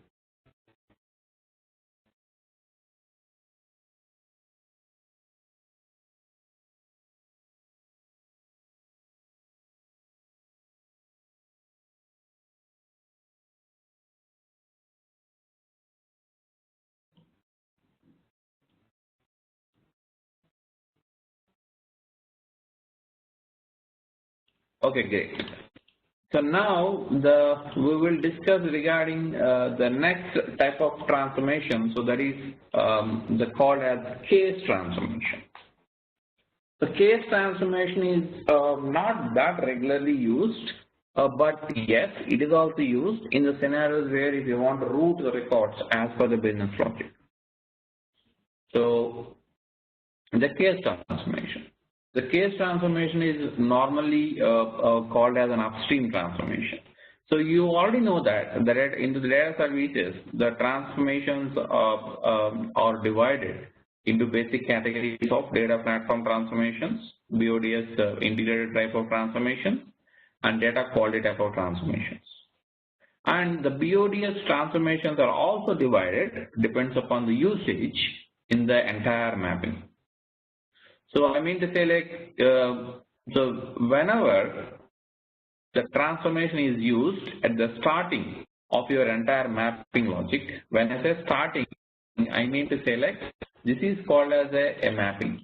Okay, great. So now we will discuss regarding the next type of transformation. So that is the called as case transformation. The case transformation is not that regularly used, but yes, it is also used in the scenarios where if you want to route the records as per the business logic. So the case transformation. The case transformation is normally called as an upstream transformation. So you already know that into the data services, the transformations are divided into basic categories of data platform transformations, BODS integrated type of transformations, and data quality type of transformations. And the BODS transformations are also divided, depends upon the usage in the entire mapping. So I mean to say like, so whenever the transformation is used at the starting of your entire mapping logic, when I say starting, I mean to say like, this is called as a mapping.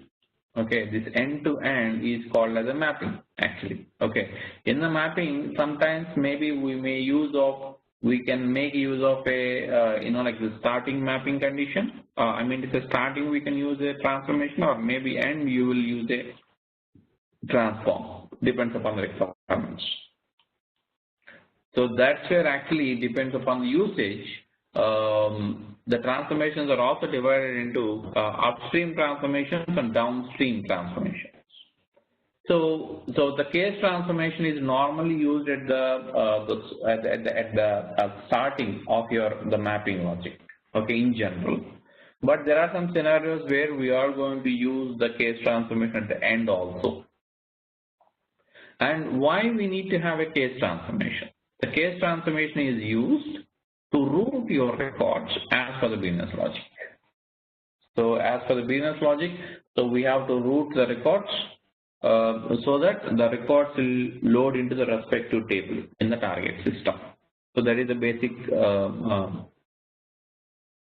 Okay, this end to end is called as a mapping actually. Okay, in the mapping, sometimes maybe we can make use of a, like the starting mapping condition. I mean, it's a starting we can use a transformation, or maybe end you will use a transform, depends upon the requirements. So that's where actually it depends upon the usage. The transformations are also divided into upstream transformations and downstream transformations. So the case transformation is normally used at the starting of the mapping logic, okay, in general. But there are some scenarios where we are going to use the case transformation at the end also. And why we need to have a case transformation? The case transformation is used to route your records as per the business logic. So as per the business logic, so we have to route the records so that the records will load into the respective table in the target system. So that is the basic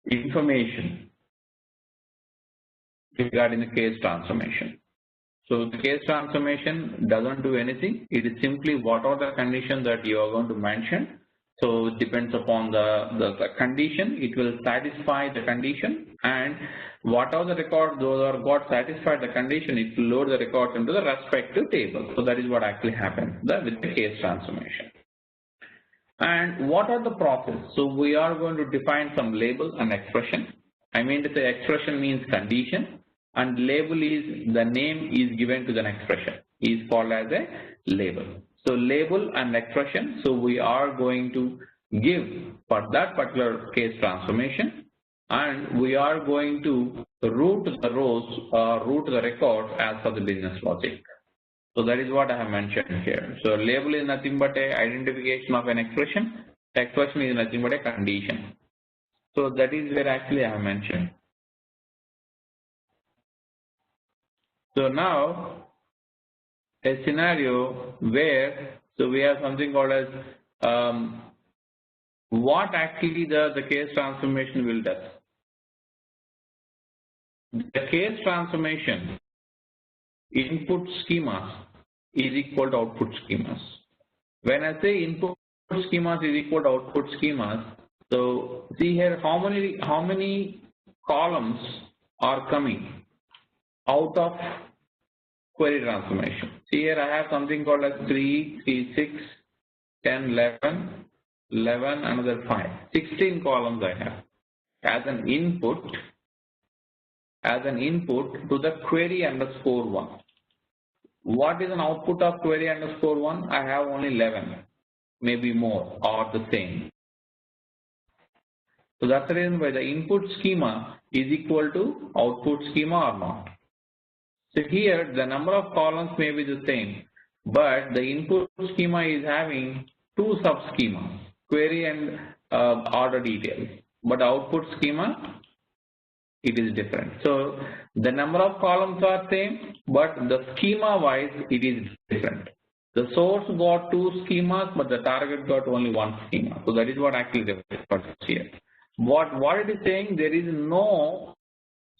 information regarding the case transformation. So the case transformation doesn't do anything. It is simply what are the conditions that you are going to mention. So it depends upon the condition. It will satisfy the condition, and what are the records those are got satisfied the condition, it will load the records into the respective table. So that is what actually happens with the case transformation. And what are the process? So we are going to define some label and expression. I mean to say expression means condition, and label is the name is given to the expression, is called as a label. So label and expression, so we are going to give for that particular case transformation, and we are going to route the rows, route the records as per the business logic. So that is what I have mentioned here. So label is nothing but a identification of an expression. Expression is nothing but a condition. So that is where actually I have mentioned. So now a scenario where, so we have something called as what actually the case transformation will do. The case transformation input schemas is equal to output schemas. When I say input schemas is equal to output schemas, so see here how many columns are coming out of query transformation. See here I have something called as 3, 3, 6, 10, 11, 11, another 5. 16 columns I have as an input to the query underscore 1. What is an output of query underscore 1? I have only 11, maybe more or the same. So that's the reason why the input schema is equal to output schema or not. So here the number of columns may be the same, but the input schema is having two sub-schemas, query and order details, but output schema, it is different. So the number of columns are same, but the schema wise it is different. The source got two schemas, but the target got only one schema. So that is what actually the difference here. What it is saying, there is no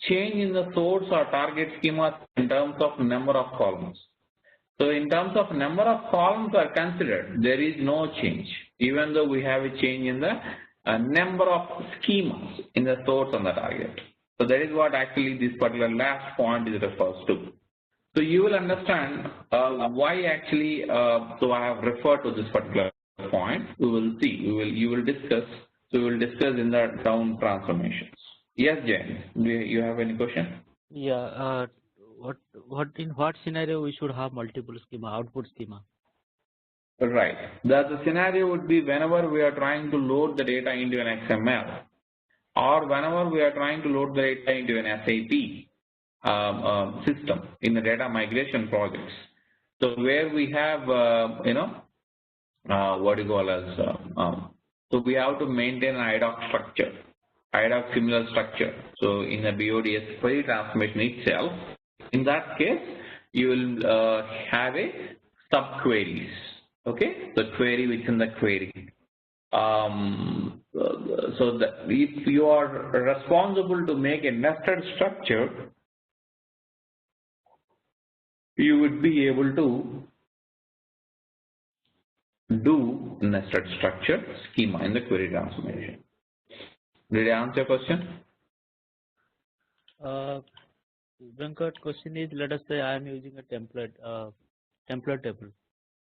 change in the source or target schema in terms of number of columns. So in terms of number of columns are considered, there is no change, even though we have a change in the number of schemas in the source and the target. So that is what actually this particular last point is refers to. So you will understand why actually, so I have referred to this particular point. We will see, you will discuss, so we will discuss in the down transformations. Yes, James, do you have any question? Yeah, in what scenario we should have multiple schema, output schema? Right. The scenario would be whenever we are trying to load the data into an XML, or whenever we are trying to load the data into an SAP system in the data migration projects. So where we have, what do you call as, so we have to maintain an IDOC structure, IDOC similar structure. So in the BODS query transformation itself, in that case, you will have a subqueries. Okay, the query within the query. So if you are responsible to make a nested structure, you would be able to do nested structure schema in the query transformation. Did I answer your question? Venkat, question is, let us say I am using a template table.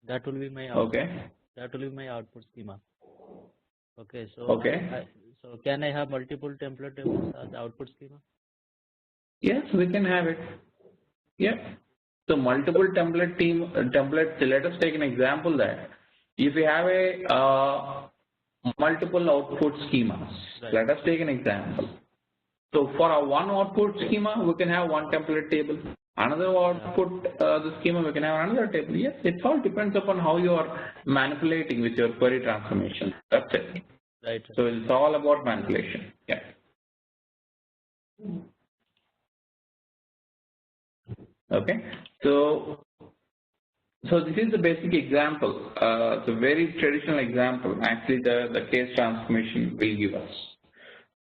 That will be my output. Okay. That will be my output schema. Okay, so Okay. so can I have multiple template tables as the output schema? Yes, we can have it. Yeah. So multiple templates. Let us take an example that if you have a multiple output schemas. Right. Let us take an example. So for our one output schema, we can have one template table. Another output the schema, we can have another table. Yes, it all depends upon how you are manipulating with your query transformation. That's it. Right. So it's all about manipulation. Yeah. Okay. So this is the basic example. It's a very traditional example. Actually, the case transformation will give us.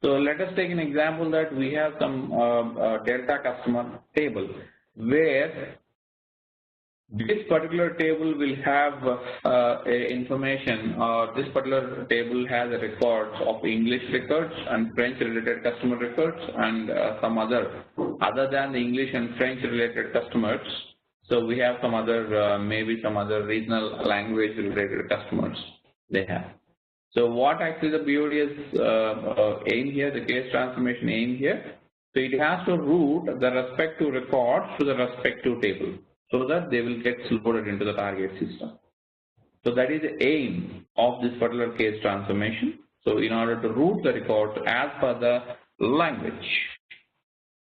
So let us take an example that we have some Delta customer table where this particular table will have information, or this particular table has a records of English records and French related customer records and some other than the English and French related customers. So we have some other, maybe some other regional language related customers they have. So what actually the BODS aim here, the case transformation aim here, so it has to route the respective records to the respective table so that they will get loaded into the target system. So that is the aim of this particular case transformation. So in order to route the records as per the language.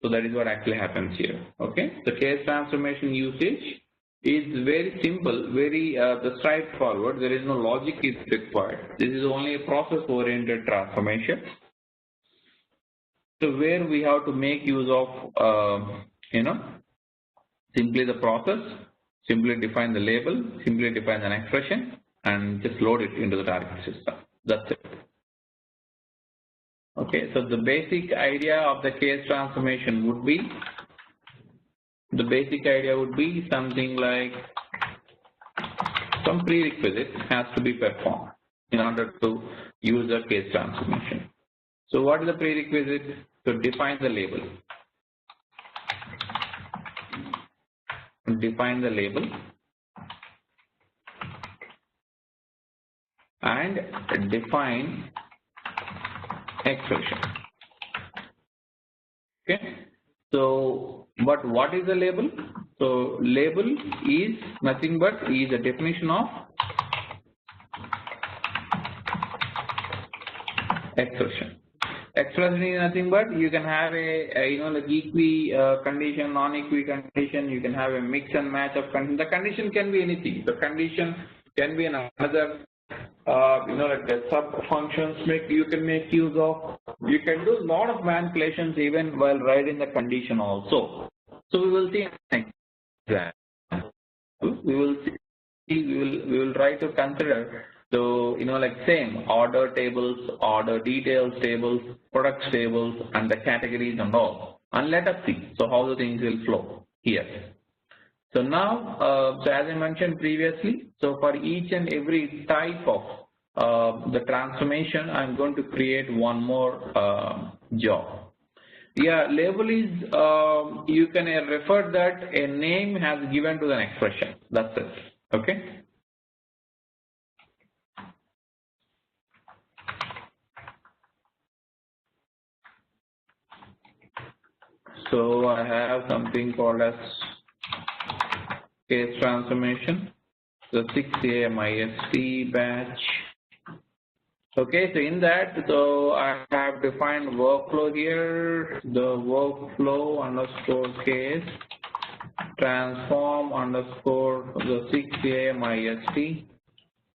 So that is what actually happens here. Okay. The case transformation usage is very simple, very straightforward. There is no logic is required. This is only a process-oriented transformation. So where we have to make use of, simply the process, simply define the label, simply define an expression, and just load it into the target system. That's it. Okay, so the basic idea of the case transformation would be, something like some prerequisite has to be performed in order to use the case transformation. So what is the prerequisite? To define the label. Define the label and define expression. Okay. So, but what is the label? So label is nothing but is a definition of expression. Expression is nothing but you can have a like equi condition, non-equi condition. You can have a mix and match of condition. The condition can be anything. The condition can be another like the sub functions you can make use of. You can do a lot of manipulations even while writing the condition also. So we will see an example. We will try to consider. So, like same order tables, order details tables, products tables, and the categories and all. And let us see. So how the things will flow here. So now, so as I mentioned previously, so for each and every type of the transformation, I'm going to create one more job. Yeah, label is, you can refer that a name has given to an expression. That's it. Okay. So I have something called as case transformation, the 6 a.m. IST batch. Okay, so in that, so I have defined workflow here, the workflow underscore case transform underscore the 6 a.m. IST.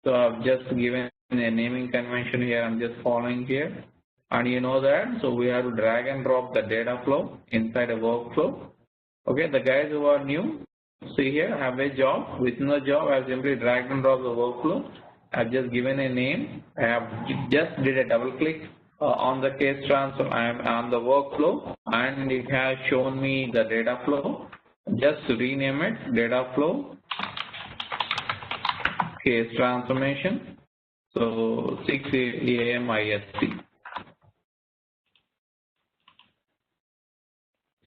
So I've just given a naming convention here, I'm just following here. And you know that, so we have to drag and drop the data flow inside a workflow. Okay, the guys who are new, see here, I have a job. Within the job, I have simply dragged and dropped the workflow. I have just given a name. I have just did a double click on the case transfer. I am on the workflow, and it has shown me the data flow. Just rename it data flow case transformation. So 6 a.m. IST.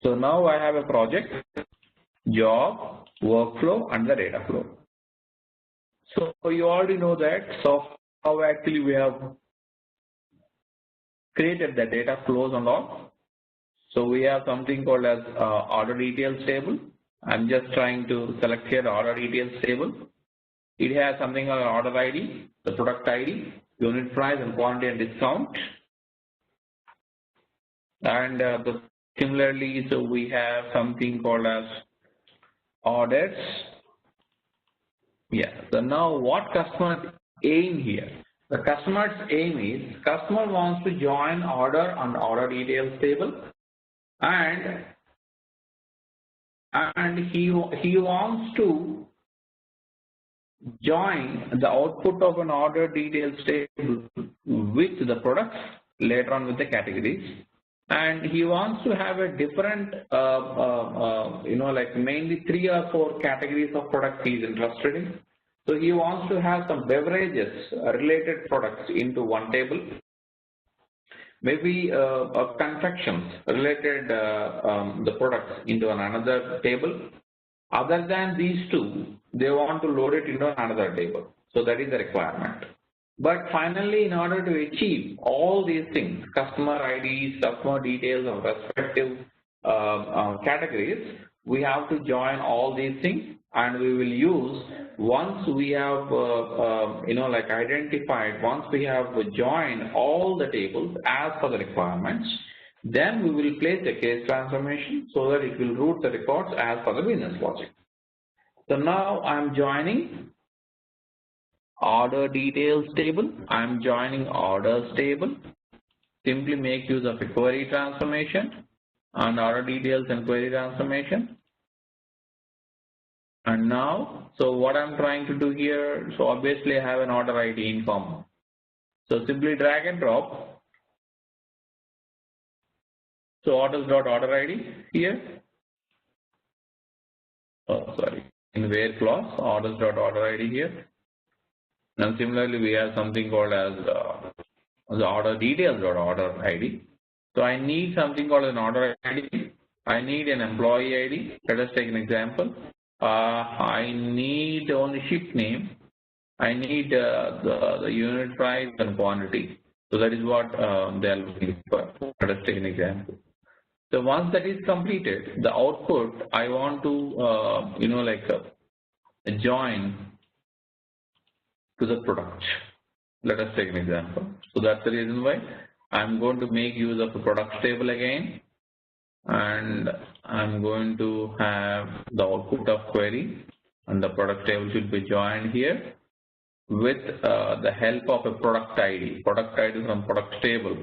So now I have a project, job, workflow, and the data flow. So you already know that. So how actually we have created the data flows and all. So we have something called as order details table. I'm just trying to select here the order details table. It has something called order ID, the product ID, unit price and quantity and discount. And similarly, so we have something called as orders. Yeah, so now what customer aim here? The customer's aim is customer wants to join order on order details table, and he wants to join the output of an order details table with the products, later on with the categories, and he wants to have a different like mainly 3 or 4 categories of products he is interested in. So he wants to have some beverages related products into one table, maybe confections related the products into another table. Other than these two, they want to load it into another table. So that is the requirement. But finally, in order to achieve all these things, customer IDs, customer details of respective categories, we have to join all these things, and we will use, once we have identified, once we have joined all the tables as per the requirements, then we will place a case transformation so that it will route the records as per the business logic. So now I am joining order details table, I am joining orders table, simply make use of a query transformation and order details and query transformation. And now, so what I'm trying to do here, so obviously I have an order ID in common. So simply drag and drop. So orders.order ID here. Oh, sorry. In where clause, orders.order ID here. And similarly, we have something called as the order details.order ID. So I need something called an order ID. I need an employee ID. Let us take an example. I need ownership name. I need the unit price and quantity. So that is what they are looking for. Let us take an example. So once that is completed, the output I want to join to the product. Let us take an example. So that's the reason why I'm going to make use of the products table again, and I'm going to have the output of query, and the product table should be joined here with the help of a product ID. Product ID from products table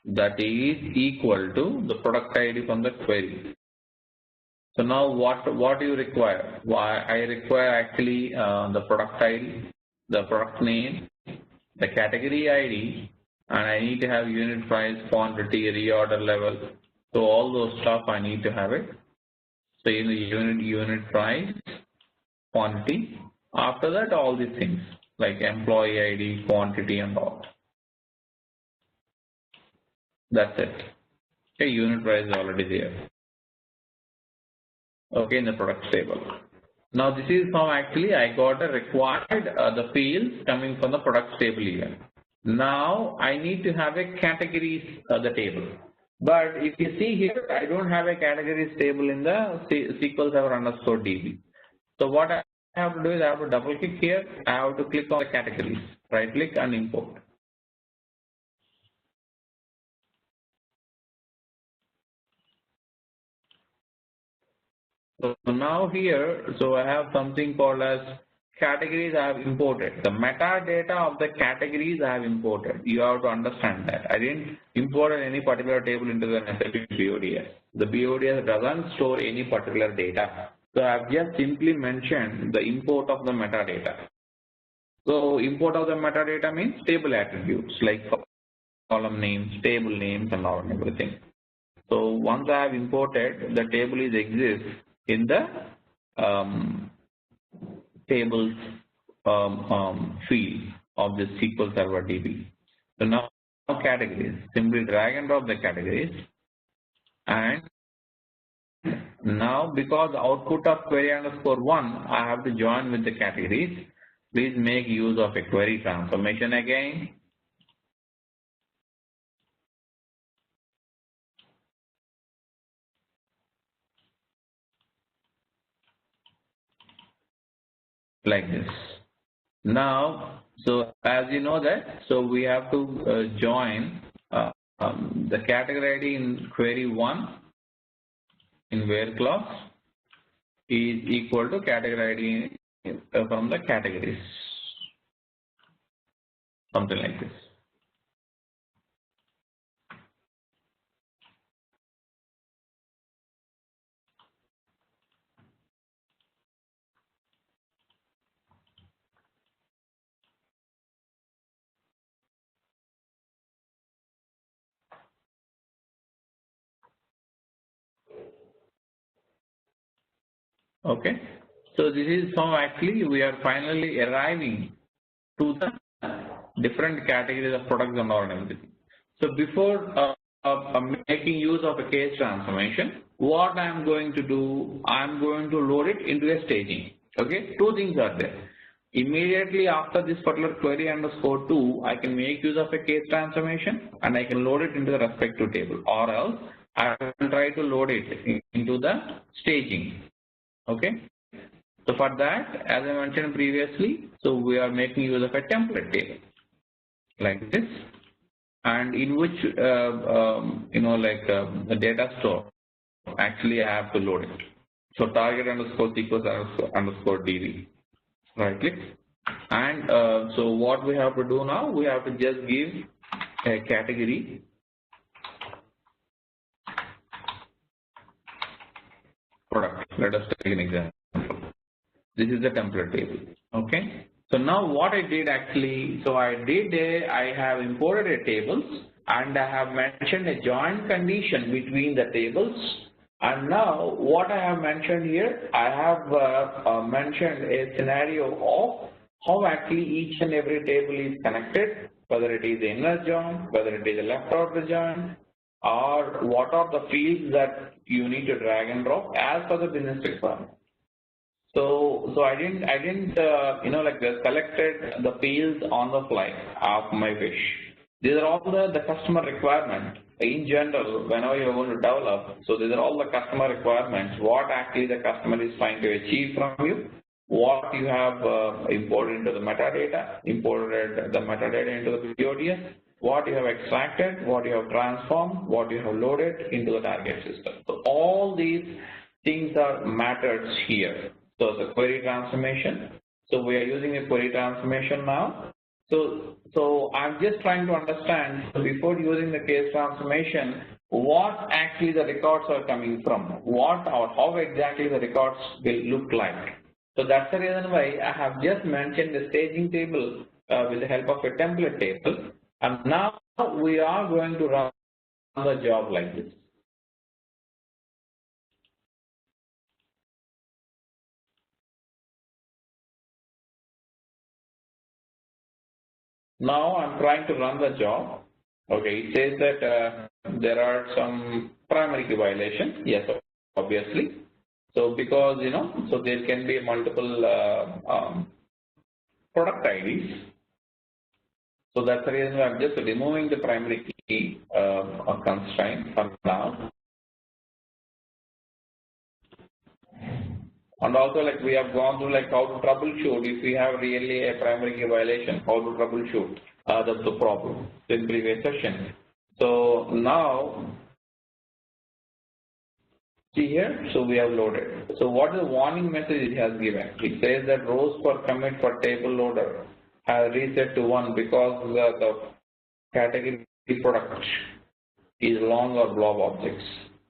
that is equal to the product ID from the query. So now what do you require? I require actually the product ID, the product name, the category ID, and I need to have unit price, quantity, reorder level. So all those stuff I need to have it. So in the unit price, quantity. After that, all these things like employee ID, quantity, and all. That's it. Okay, unit price is already there. Okay, in the products table. Now this is how actually I got a required the fields coming from the products table here. Now I need to have a categories the table. But if you see here, I don't have a categories table in the SQL Server _DB. So what I have to do is I have to double click here. I have to click on the categories, right click and import. So now here, so I have something called as categories I have imported. The metadata of the categories I have imported. You have to understand that. I didn't import any particular table into the SAP BODS. The BODS doesn't store any particular data. So I have just simply mentioned the import of the metadata. So import of the metadata means table attributes like column names, table names, and all and everything. So once I have imported, the table exists in the tables field of the SQL Server DB. So now categories, simply drag and drop the categories, and Now, because output of query underscore 1, I have to join with the categories. Please make use of a query transformation again. Like this. Now, so as you know that, so we have to join the category ID in query 1 in where clause is equal to category ID from the categories. Something like this. Okay. So this is how actually we are finally arriving to the different categories of products and all and everything. So before making use of a case transformation, what I am going to do, I am going to load it into a staging. Okay, two things are there. Immediately after this particular query underscore 2, I can make use of a case transformation and I can load it into the respective table, or else I will try to load it into the staging. Okay. So for that, as I mentioned previously, so we are making use of a template table like this, and in which the data store actually I have to load it. So target underscore sequence underscore DB, right click, and so what we have to do now, we have to just give a category product. Let us take an example. This is the template table. Okay. So now what I did actually, so I have imported a tables and I have mentioned a join condition between the tables. And now what I have mentioned here, I have mentioned a scenario of how actually each and every table is connected, whether it is inner join, whether it is a left outer join, or what are the fields that you need to drag and drop as per the business requirement. So I didn't selected the fields on the fly of my wish. These are all the customer requirements in general whenever you're going to develop. So these are all the customer requirements, what actually the customer is trying to achieve from you, what you have imported into the metadata, imported the metadata into the PODS, what you have extracted, what you have transformed, what you have loaded into the target system. So all these things are matters here. So the query transformation. So we are using a query transformation now. So I'm just trying to understand, before using the case transformation, what actually the records are coming from, what or how exactly the records will look like. So that's the reason why I have just mentioned the staging table with the help of a template table. And now we are going to run the job like this. Now I'm trying to run the job. Okay, it says that there are some primary key violations. Yes, obviously. So because so there can be multiple product IDs. So that's the reason I'm just removing the primary key constraint for now. And also, like, we have gone through like how to troubleshoot if we have really a primary key violation, how to troubleshoot the problem in previous session. So now, see here, so we have loaded. So what is the warning message it has given? It says that rows per commit for table loader has reset to 1 because the category product is long or blob objects,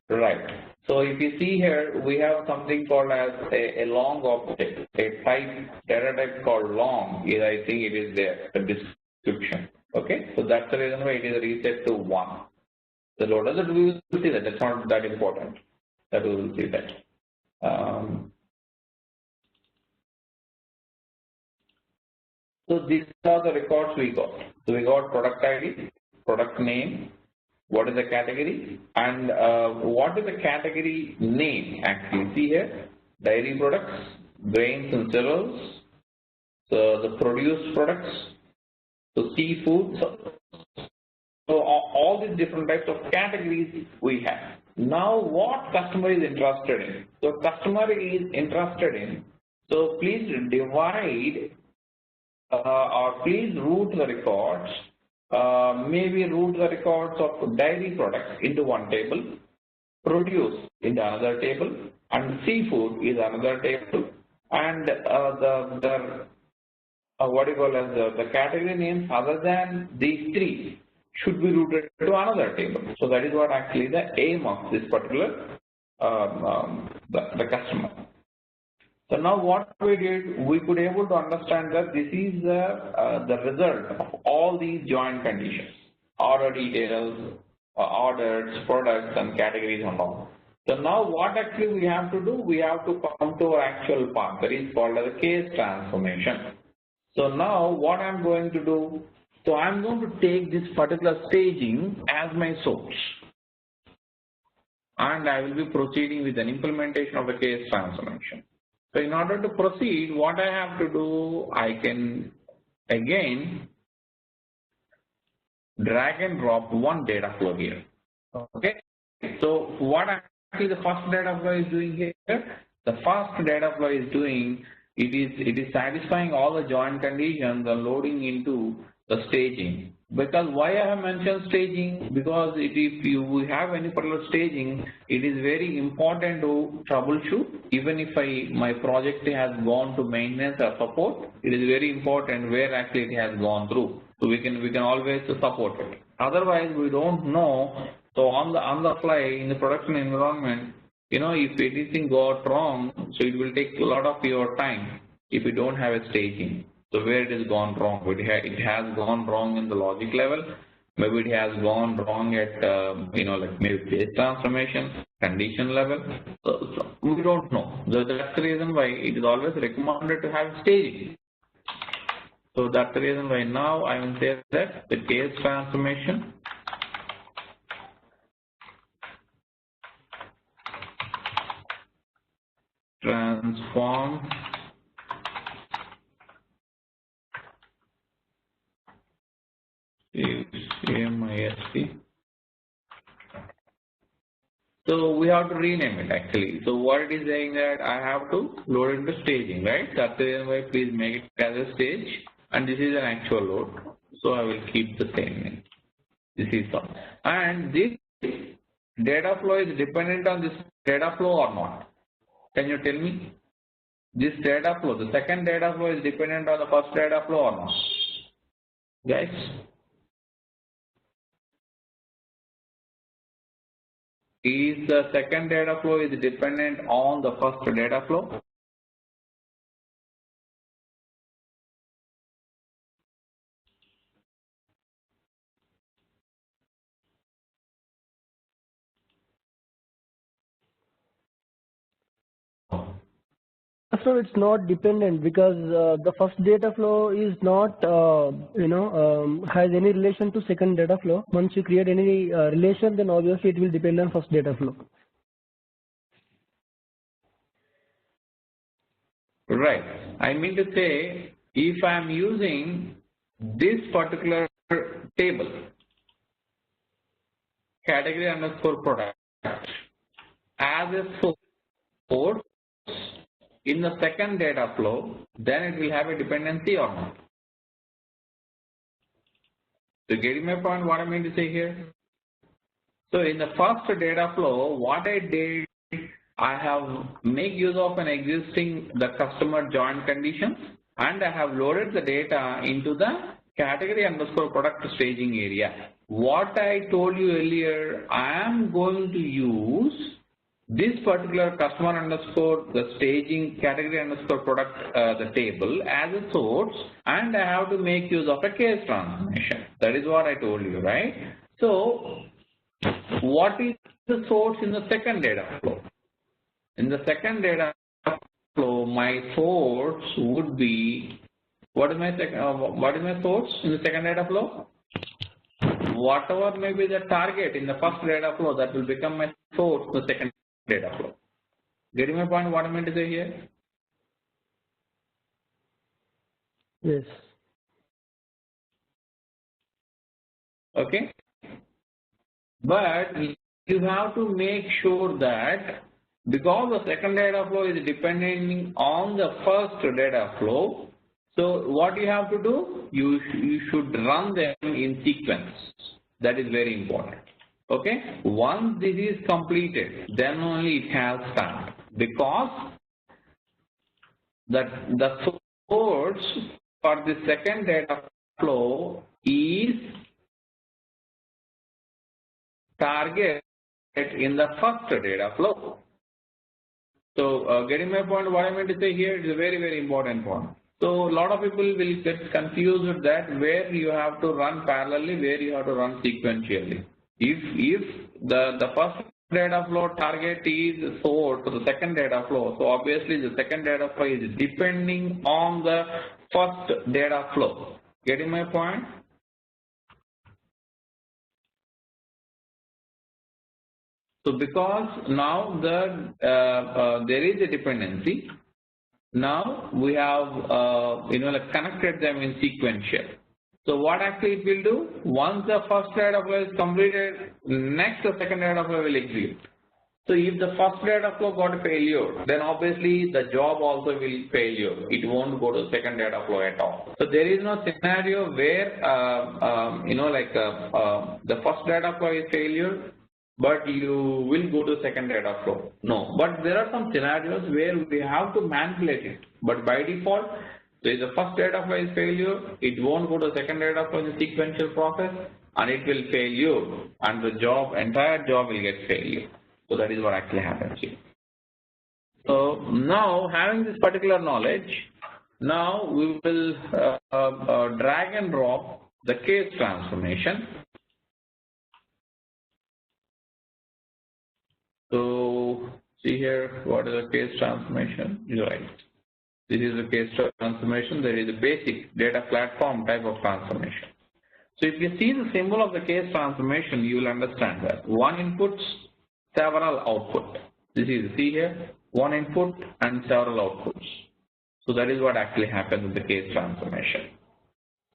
right? So if you see here, we have something called as a long object, a data type called long. I think it is there, the description. Okay, so that's the reason why it is reset to 1. The loader, that we will see that. That's not that important. That we will see that. So these are the records we got. So we got product ID, product name, what is the category, and what is the category name actually. See here, dairy products, grains and cereals, so the produced products, so seafood. So all these different types of categories we have. Now what customer is interested in? So customer is interested in, so please divide or please route the records, maybe route the records of dairy products into one table, produce into another table, and seafood is another table, and what do you call as the category names other than these three should be routed to another table. So that is what actually the aim of this particular the customer. So now what we did, we could able to understand that this is the result of all these joint conditions, order details, orders, products and categories and all. So now what actually we have to do, we have to come to our actual part, that is called as a case transformation. So now what I'm going to do, so I'm going to take this particular staging as my source, and I will be proceeding with an implementation of a case transformation. So in order to proceed, what I have to do, I can again drag and drop one data flow here. Okay. So what actually the first data flow is doing here, the first data flow is doing, it is satisfying all the joint conditions and loading into the staging. Because why I have mentioned staging? Because if you have any particular staging, it is very important to troubleshoot. Even if my project has gone to maintenance or support, it is very important where actually it has gone through. So we can always support it. Otherwise, we don't know. So on the fly in the production environment, if anything got wrong, so it will take a lot of your time if you don't have a staging. So where it has gone wrong, it has gone wrong in the logic level, maybe it has gone wrong at like maybe case transformation, condition level. So we don't know. So that's the reason why it is always recommended to have staging. So that's the reason why now I will say that the case transformation transform CMISP. So we have to rename it actually. So what it is saying that I have to load into staging, right? That's the reason why please make it as a stage, and this is an actual load. So I will keep the same name. This is all. And this data flow is dependent on this data flow or not? Can you tell me? This data flow, the second data flow is dependent on the first data flow or not? Guys? Is the second data flow is dependent on the first data flow? So it's not dependent because the first data flow is not, has any relation to second data flow. Once you create any relation, then obviously it will depend on first data flow. Right. I mean to say, if I am using this particular table, category underscore product, as a source in the second data flow, then it will have a dependency or not. So getting my point, what I mean to say here? So in the first data flow, what I did, I have make use of an existing the customer joint conditions, and I have loaded the data into the category underscore product staging area. What I told you earlier, I am going to use this particular customer underscore the staging category underscore product the table as a source, and I have to make use of a case transformation. That is what I told you, right? So what is the source in the second data flow? In the second data flow, my source would be, what is my source in the second data flow? whatever may be the target in the first data flow, that will become a source to the second data flow. Getting my point? What I meant to say here? Yes. Okay. But you have to make sure that because the second data flow is depending on the first data flow, so what you have to do, you should run them in sequence. That is very important. Okay. Once this is completed, then only it has started, because the source for the second data flow is target in the first data flow. So getting my point, what I meant to say here is a very, very important point. So a lot of people will get confused with that, where you have to run parallelly, where you have to run sequentially. If the first data flow target is source to the second data flow, so obviously the second data flow is depending on the first data flow. Getting my point? So because now there is a dependency, now we have connected them in sequential. So what actually it will do? Once the first data flow is completed, next the second data flow will execute. So if the first data flow got failure, then obviously the job also will failure. It won't go to second data flow at all. So there is no scenario where the first data flow is failure, but you will go to second data flow. No, but there are some scenarios where we have to manipulate it. But by default, so if the first data flow is failure, it won't go to second data flow in the sequential process, and it will fail you, and the entire job will get failure. So that is what actually happens here. So now, having this particular knowledge, now we will drag and drop the case transformation. So see here, what is the case transformation? You're right. This is the case transformation. There is a basic data platform type of transformation. So if you see the symbol of the case transformation, you will understand that one input, several output. This is, see here, one input and several outputs. So that is what actually happens with the case transformation.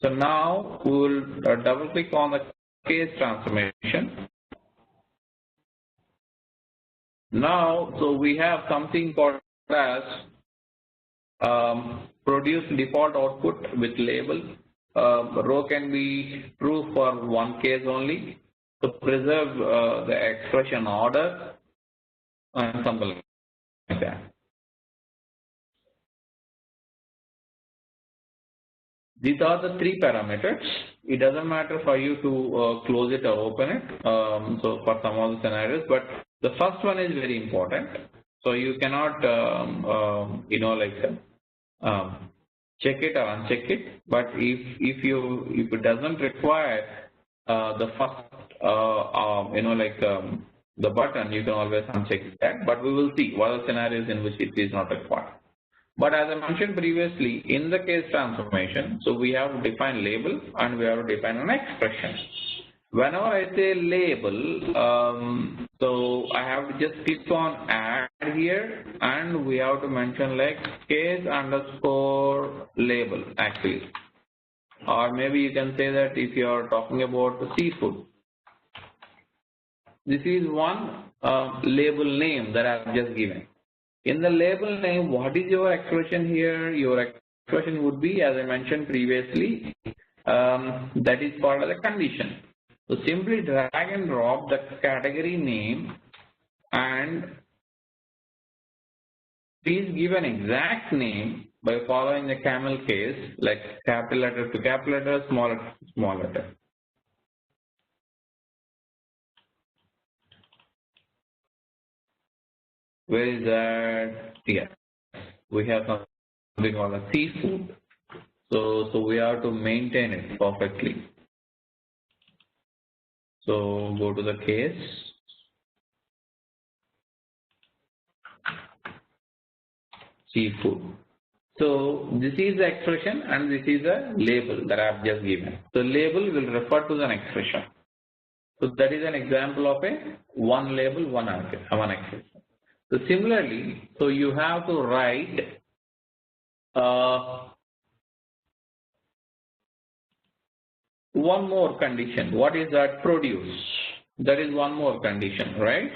So now we will double click on the case transformation. Now, so we have something called as produce default output with label. Row can be true for one case only. So preserve the expression order and something like that. These are the three parameters. It doesn't matter for you to close it or open it. So for some of the scenarios, but the first one is very important. So you cannot, check it or uncheck it. But if it doesn't require the first, the button, you can always uncheck that. But we will see what are the scenarios in which it is not required. But as I mentioned previously, in the case transformation, so we have to define label and we have to define an expression. Whenever I say label, so I have to just click on add here, and we have to mention like case underscore label actually. Or maybe you can say that if you are talking about the seafood. This is one label name that I have just given. In the label name, what is your expression here? Your expression would be, as I mentioned previously, that is called as a condition. So simply drag and drop the category name and please give an exact name by following the camel case, like capital letter to capital letter, small letter to small letter. Where is that? Yeah, we have something called a seafood. So we have to maintain it perfectly. So go to the case. Seafood. So this is the expression and this is the label that I have just given. So label will refer to the expression. So that is an example of a one label, one exception. So similarly, so you have to write one more condition. What is that? Produce. That is one more condition, right?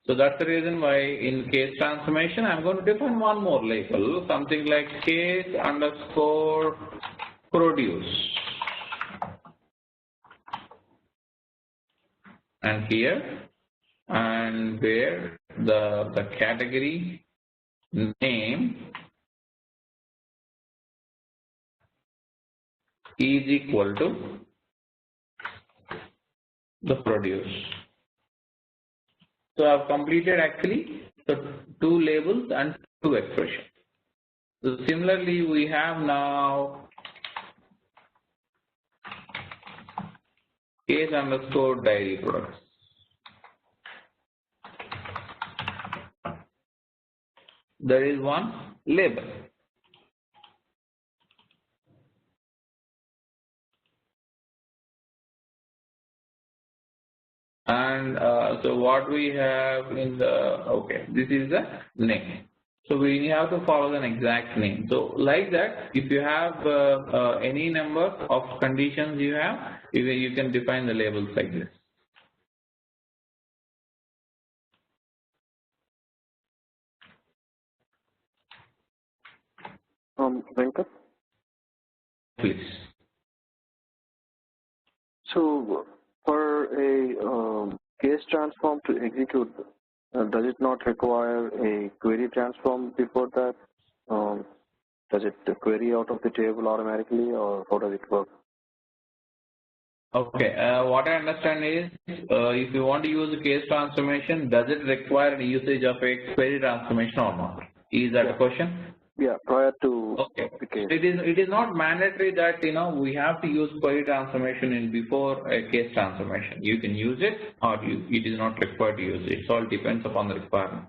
So that's the reason why in case transformation, I'm going to define one more label, something like case underscore produce. And here, and where the category name is equal to the produce. So I've completed actually the two labels and two expressions. So similarly, we have now case underscore dairy products. There is one label. And so what we have in the, okay, this is the name. So we have to follow an exact name. So like that, if you have any number of conditions you have, you can define the labels like this. Venkat? Please. So for a case transform to execute, does it not require a query transform before that? Does it query out of the table automatically, or how does it work? Okay, what I understand is, if you want to use a case transformation, does it require the usage of a query transformation or not? Is that a question? Yeah, prior to the case. It is not mandatory that we have to use query transformation in before a case transformation. You can use it, or it is not required to use it. It all depends upon the requirement.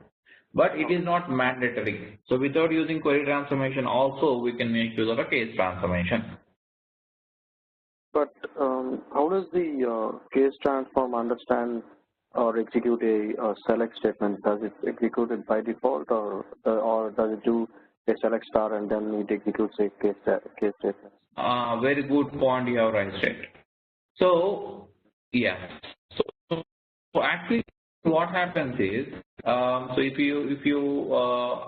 But it is not mandatory. So without using query transformation, also we can make use of a case transformation. But how does the case transform understand or execute a select statement? Does it execute it by default, or does it do a select star and then it executes a case statement? Very good point you have raised it. So yeah, so actually what happens is, so if you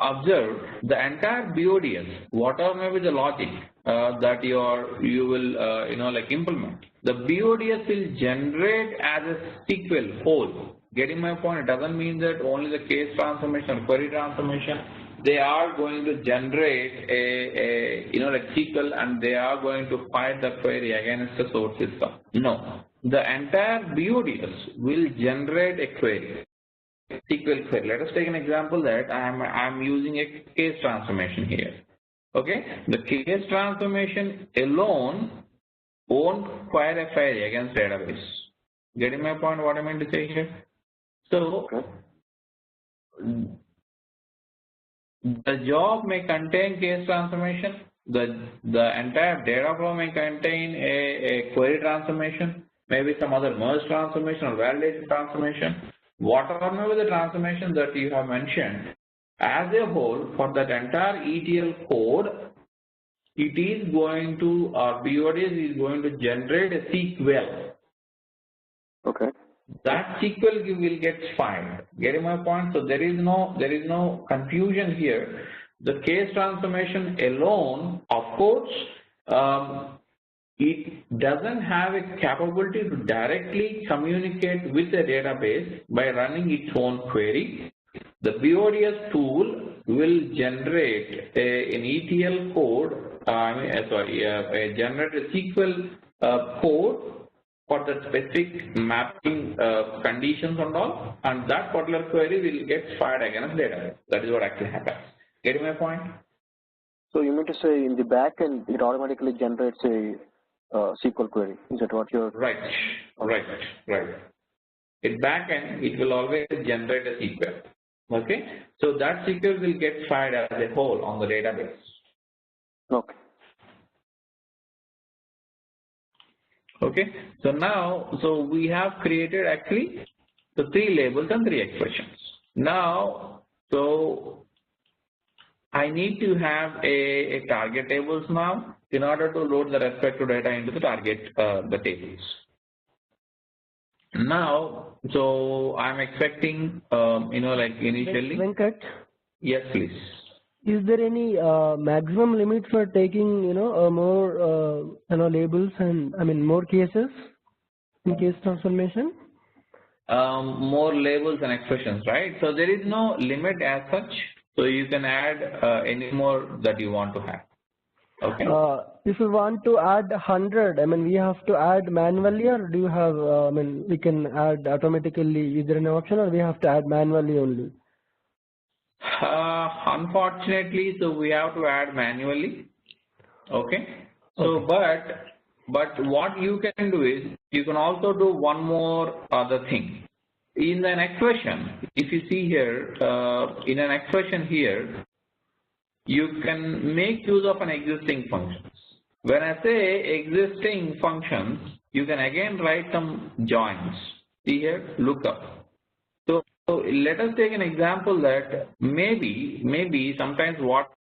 observe the entire BODS, whatever may be the logic that you will like implement, the BODS will generate as a SQL whole. Getting my point? It doesn't mean that only the case transformation or query transformation, they are going to generate a like SQL, and they are going to fight the query against the source system. No, the entire BODS will generate a query, SQL query. Let us take an example that I'm using a case transformation here. Okay, the case transformation alone won't fire a query against database. Getting my point? What I meant to say here. So. Okay. The job may contain case transformation. The entire data flow may contain a query transformation, maybe some other merge transformation or validation transformation. Whatever may be the transformation that you have mentioned, as a whole, for that entire ETL code, it is going to, or BODS is going to generate a SQL. Okay. That SQL will get filed. Getting my point? So there is no confusion here. The case transformation alone, of course, it doesn't have a capability to directly communicate with the database by running its own query. The BODS tool will generate an ETL code, generate a SQL code for the specific mapping conditions and all, and that particular query will get fired against database. That is what actually happens. Getting my point? So you mean to say in the back end, it automatically generates a SQL query? Is that what you're? Right. In back end, it will always generate a SQL. Okay, so that SQL will get fired as a whole on the database. Okay. Okay, so now, so we have created actually the 3 labels and 3 expressions. Now, so I need to have a target tables now in order to load the respective data into the target the tables. Now, so I'm expecting, like initially. Venkat, Yes, please. is there any maximum limit for taking more labels and more cases in case transformation? More labels and expressions, right? So there is no limit as such. So you can add any more that you want to have. Okay. If we want to add 100, we have to add manually, or do you have? We can add automatically. Is there an option, or we have to add manually only? Unfortunately, so we have to add manually. Okay. So, but what you can do is you can also do one more other thing. In an expression, if you see here, in an expression here, you can make use of an existing functions. When I say existing functions, you can again write some joins. See here, lookup. So let us take an example that maybe sometimes what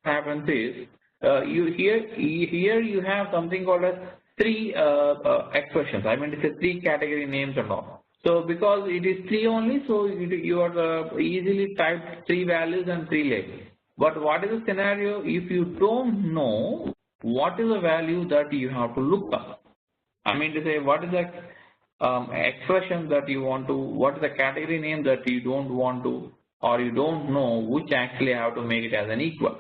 happens is here you have something called as 3 expressions. I mean, it's a 3 category names and all. So because it is 3 only, so you are easily typed 3 values and 3 labels. But what is the scenario if you don't know what is the value that you have to look up? I mean to say, what is the expression that you want to, what is the category name that you don't want to, or you don't know which actually have to make it as an equal.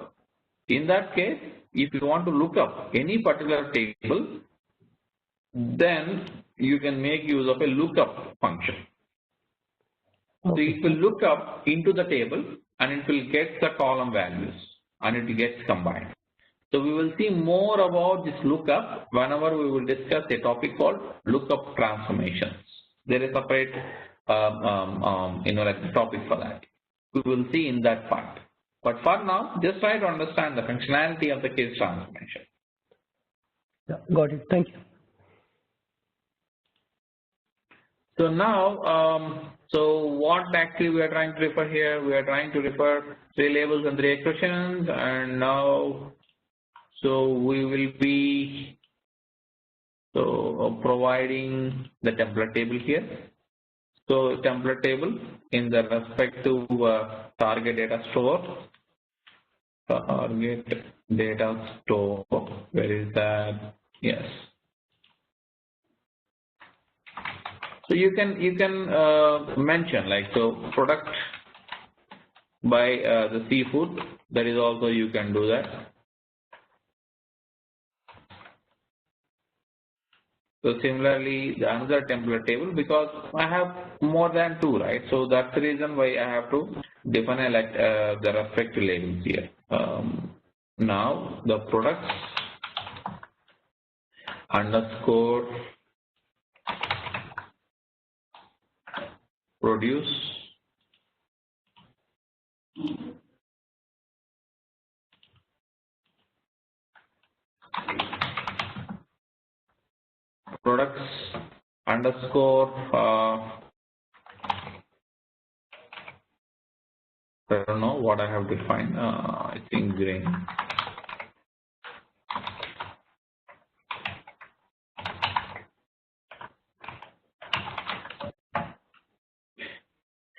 In that case, if you want to look up any particular table, then you can make use of a lookup function. Okay. So it will look up into the table and it will get the column values and it gets combined. So we will see more about this lookup whenever we will discuss a topic called lookup transformations. There is a separate topic for that. We will see in that part. But for now, just try to understand the functionality of the case transformation. Yeah, got it. Thank you. So now, so what actually we are trying to refer here? We are trying to refer 3 labels and 3 expressions, and now, so we will be providing the template table here. So template table in the respective target data store. Target data store. Where is that? Yes. So you can mention like, so product by the seafood. That is also you can do that. So similarly, another template table, because I have more than 2, right? So that's the reason why I have to define the respective labels here. Now the products underscore produce products underscore I don't know what I have defined. I think grain.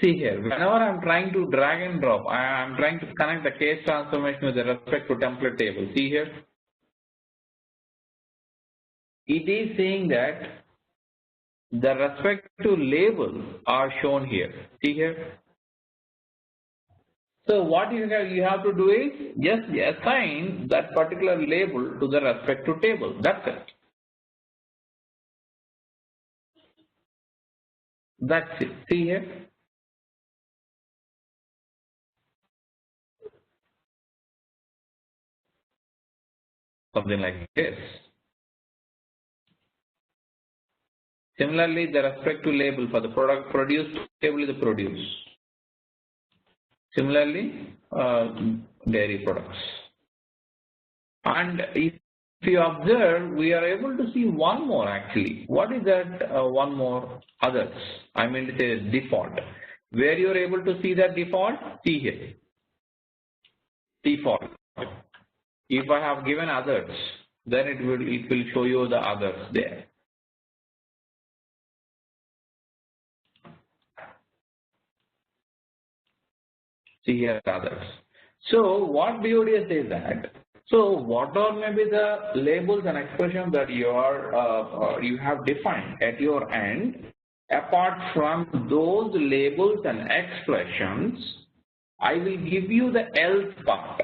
See here, whenever I'm trying to drag and drop, I'm trying to connect the case transformation with respect to template table. See here, it is saying that the respective labels are shown here. See here. So what you have to do is just assign that particular label to the respective table. That's it. That's it. See here. Something like this. Similarly, the respective label for the product produced table is the produce. Similarly, dairy products. And if you observe, we are able to see one more actually. What is that one more? Others. I mean to say default. Where you are able to see that default? See here. Default. If I have given others, then it will show you the others there. See here others. So what BODS says that? So what are maybe the labels and expressions that you have defined at your end? Apart from those labels and expressions, I will give you the else part.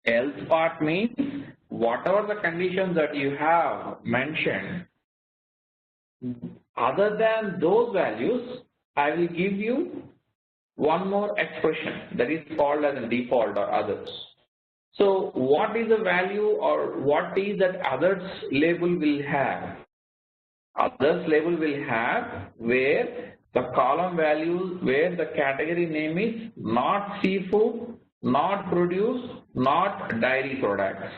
Else part means whatever the conditions that you have mentioned, other than those values, I will give you one more expression that is called as a default or others. So what is the value or what is that others label will have? Others label will have where the column values, where the category name is not seafood, not produce, not dairy products.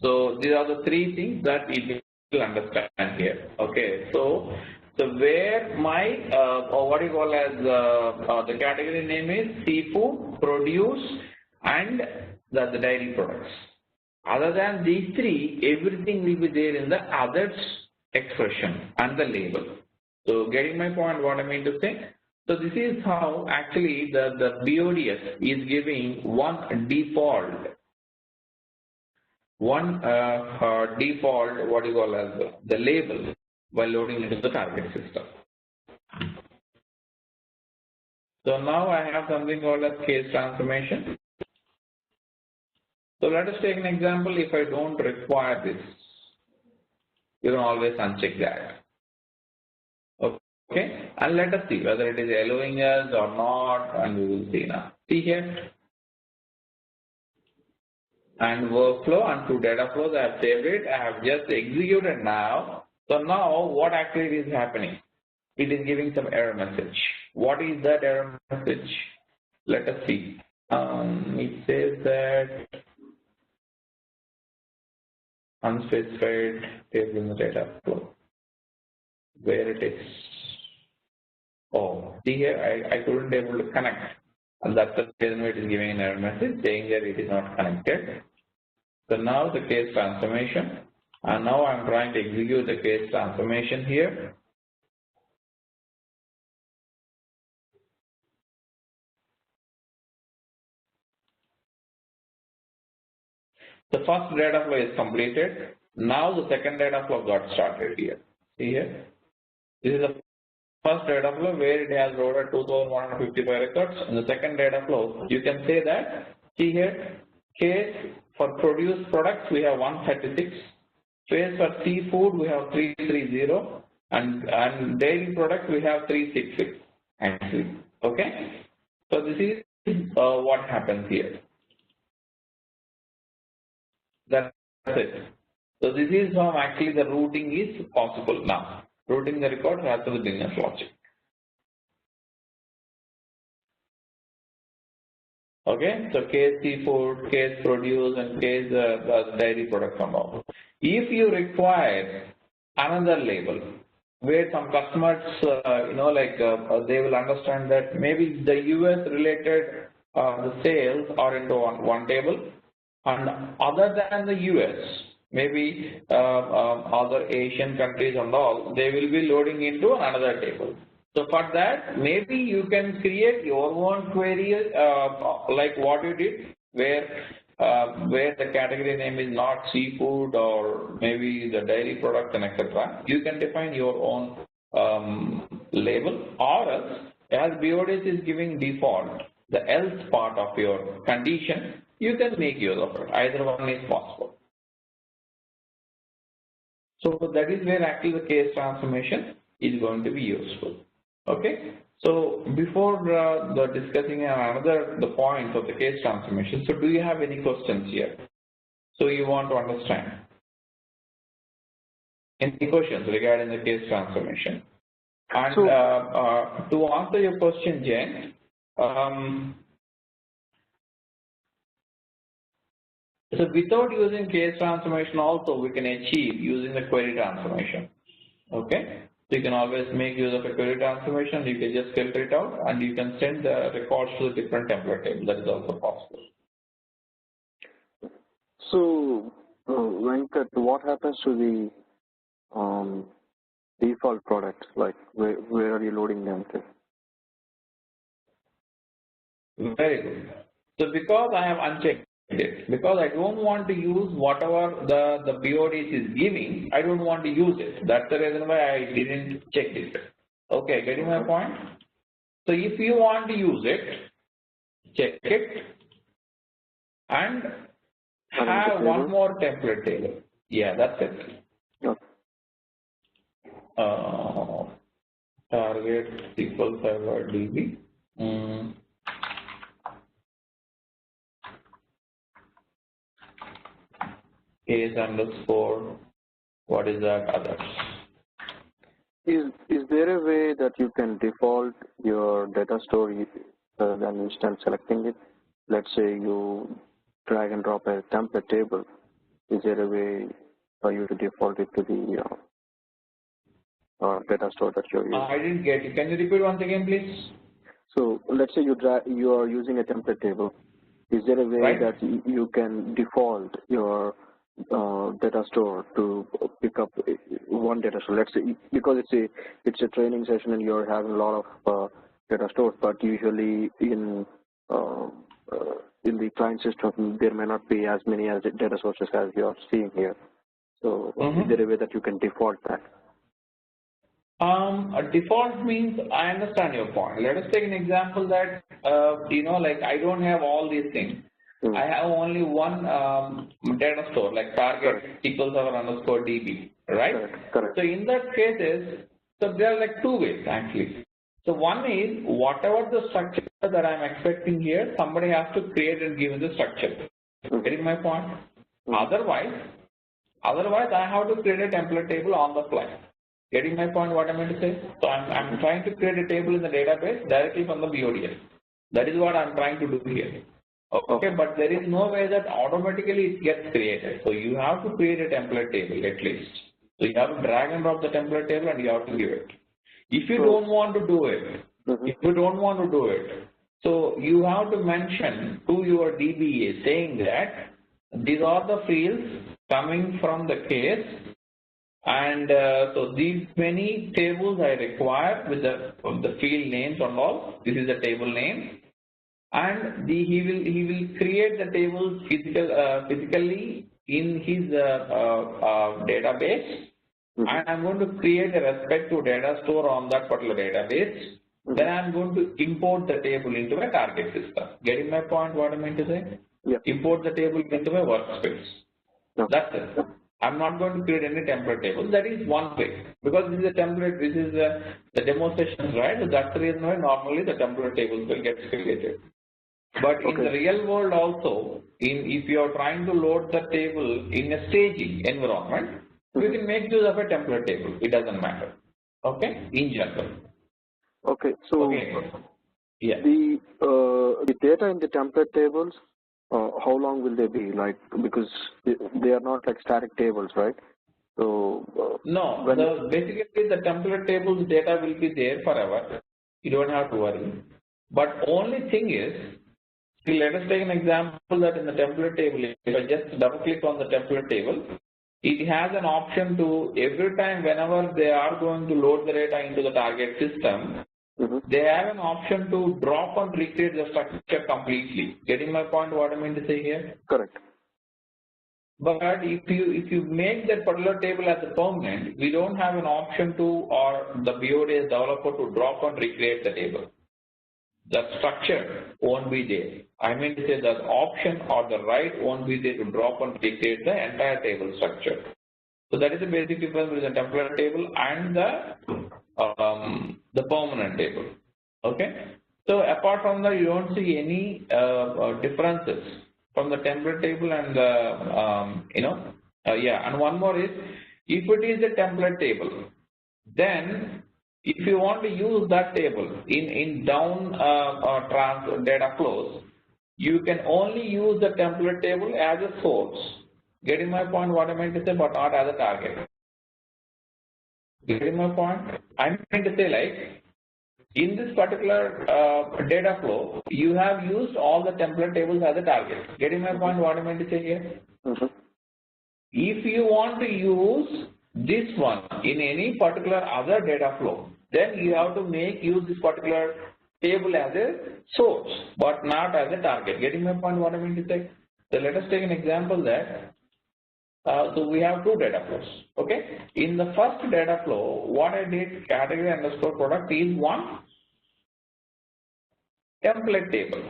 So these are the three things that you need to understand here. Okay, so where my what you call as the category name is seafood, produce, and the dairy products. Other than these three, everything will be there in the others expression and the label. So getting my point, what I mean to say? So this is how actually the BODS is giving one default, what you call as the label while loading into the target system. So now I have something called as case transformation. So let us take an example. If I don't require this, you can always uncheck that. Okay, and let us see whether it is allowing us or not, and we will see now. See here, and workflow and to data flows, I have saved it. I have just executed now. So now what actually is happening? It is giving some error message. What is that error message? Let us see. It says that unspecified table in the data flow. Where it is? Oh, see here, I couldn't able to connect, and that's the reason it is giving an error message saying that it is not connected. So now the case transformation, and now I'm trying to execute the case transformation here. The first data flow is completed. Now the second data flow got started here. See here, this is the first data flow where it has loaded 2155 records. In the second data flow, you can say that, see here, case for produced products we have 136, case for seafood we have 330, and dairy products we have 366 actually. Okay, so this is what happens here. That's it. So this is how actually the routing is possible now. Routing the records as per the business logic. Okay, so case seafood, case produce, and case dairy products and all. If you require another label where some customers, they will understand that maybe the US related the sales are into one table, and other than the US, maybe other Asian countries and all, they will be loading into another table. So for that, maybe you can create your own query like what you did, where the category name is not seafood or maybe the dairy products and etc. You can define your own label, or else as BODS is giving default, the else part of your condition, you can make use of it. Either one is possible. So that is where actually the case transformation is going to be useful. Okay. So before discussing the points of the case transformation, so do you have any questions here? So you want to understand any questions regarding the case transformation? And to answer your question, Jen, So without using case transformation also we can achieve using the query transformation. Okay. So you can always make use of a query transformation, you can just filter it out and you can send the records to the different template table. That is also possible. So, Venkat, what happens to the default product? Like, where are you loading them to? Very good. So because I have unchecked it, because I don't want to use whatever the BODs is giving, I don't want to use it. That's the reason why I didn't check it. Okay, getting my point? So if you want to use it, check it and have one more template table. Yeah, that's it. Okay. Target SQL Server DB. Case underscore, what is that, others. Is there a way that you can default your data store rather than instead selecting it? Let's say you drag and drop a template table. Is there a way for you to default it to the data store that you're using? I didn't get you. Can you repeat once again, please? So let's say you are using a template table. Is there a way that you can default your data store to pick up one data store? Let's say because it's a training session and you're having a lot of data stores, but usually in the client system there may not be as many as data sources as you are seeing here. So is there a way that you can default that? A default means, I understand your point. Let us take an example that, like I don't have all these things. I have only one data store, like target SQL Server underscore DB, right? Correct. So in that cases, so there are like two ways actually. So one is, whatever the structure that I'm expecting here, somebody has to create and give the structure. Getting my point? Otherwise I have to create a template table on the fly. Getting my point, what I meant to say? So I'm trying to create a table in the database directly from the BODS. That is what I'm trying to do here. Okay, but there is no way that automatically it gets created. So you have to create a template table at least. So you have to drag and drop the template table and you have to give it. If you don't want to do it, so you have to mention to your DBA saying that these are the fields coming from the case. And so these many tables I require with the field names and all. This is the table name, and he will create the table physically in his database, and I'm going to create a respective data store on that particular database. Then I'm going to import the table into my target system. Getting my point? What I meant to say? Yeah. Import the table into my workspace. No. That's it. I'm not going to create any template table. That is one way. Because this is a template, this is the demonstration, right? So that's the reason why normally the template tables will get created. But in the real world also, if you are trying to load the table in a staging environment, you can make use of a template table. It doesn't matter. Okay? In general. Okay. So yeah. The data in the template tables, how long will they be? Like, because they are not like static tables, right? So no, basically the template tables data will be there forever. You don't have to worry. But only thing is, see, let us take an example that in the template table, if I just double click on the template table, it has an option to every time whenever they are going to load the data into the target system, they have an option to drop and recreate the structure completely. Getting my point? What I mean to say here? Correct. But if you make that particular table as a permanent, we don't have an option to, or the BODS developer to drop and recreate the table. The structure won't be there. I mean to say the option or the right won't be there to drop and recreate the entire table structure. So that is the basic difference between the template table and the permanent table. Okay. So apart from that, you don't see any differences from the template table and the and one more is, if it is a template table, then if you want to use that table in down data flows, you can only use the template table as a source. Getting my point what I meant to say, but not as a target. Getting my point? I'm trying to say like, in this particular data flow, you have used all the template tables as a target. Getting my point what I meant to say here? If you want to use this one in any particular other data flow, then you have to use this particular table as a source, but not as a target. Getting my point what I mean to say? So let us take an example that, so we have two data flows, okay? In the first data flow, what I did, category underscore product is one template table.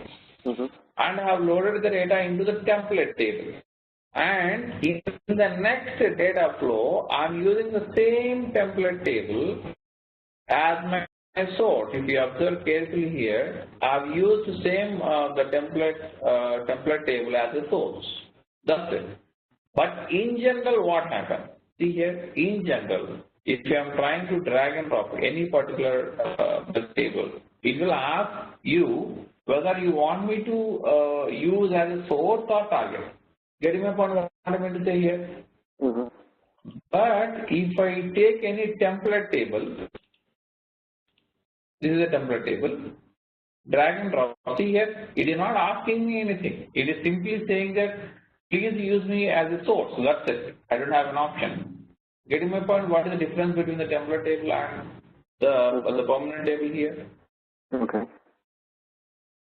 And I have loaded the data into the template table. And in the next data flow, I'm using the same template table as my source. If you observe carefully here, I've used the same the template table as a source. That's it. But in general, what happens? See here, in general, if I'm trying to drag and drop any particular table, it will ask you whether you want me to use as a source or target. Getting my point what I meant to say here? But if I take any template table, this is a template table, drag and drop. See here, it is not asking me anything. It is simply saying that please use me as a source. So that's it. I don't have an option. Getting my point? What is the difference between the template table and the permanent table here? Okay.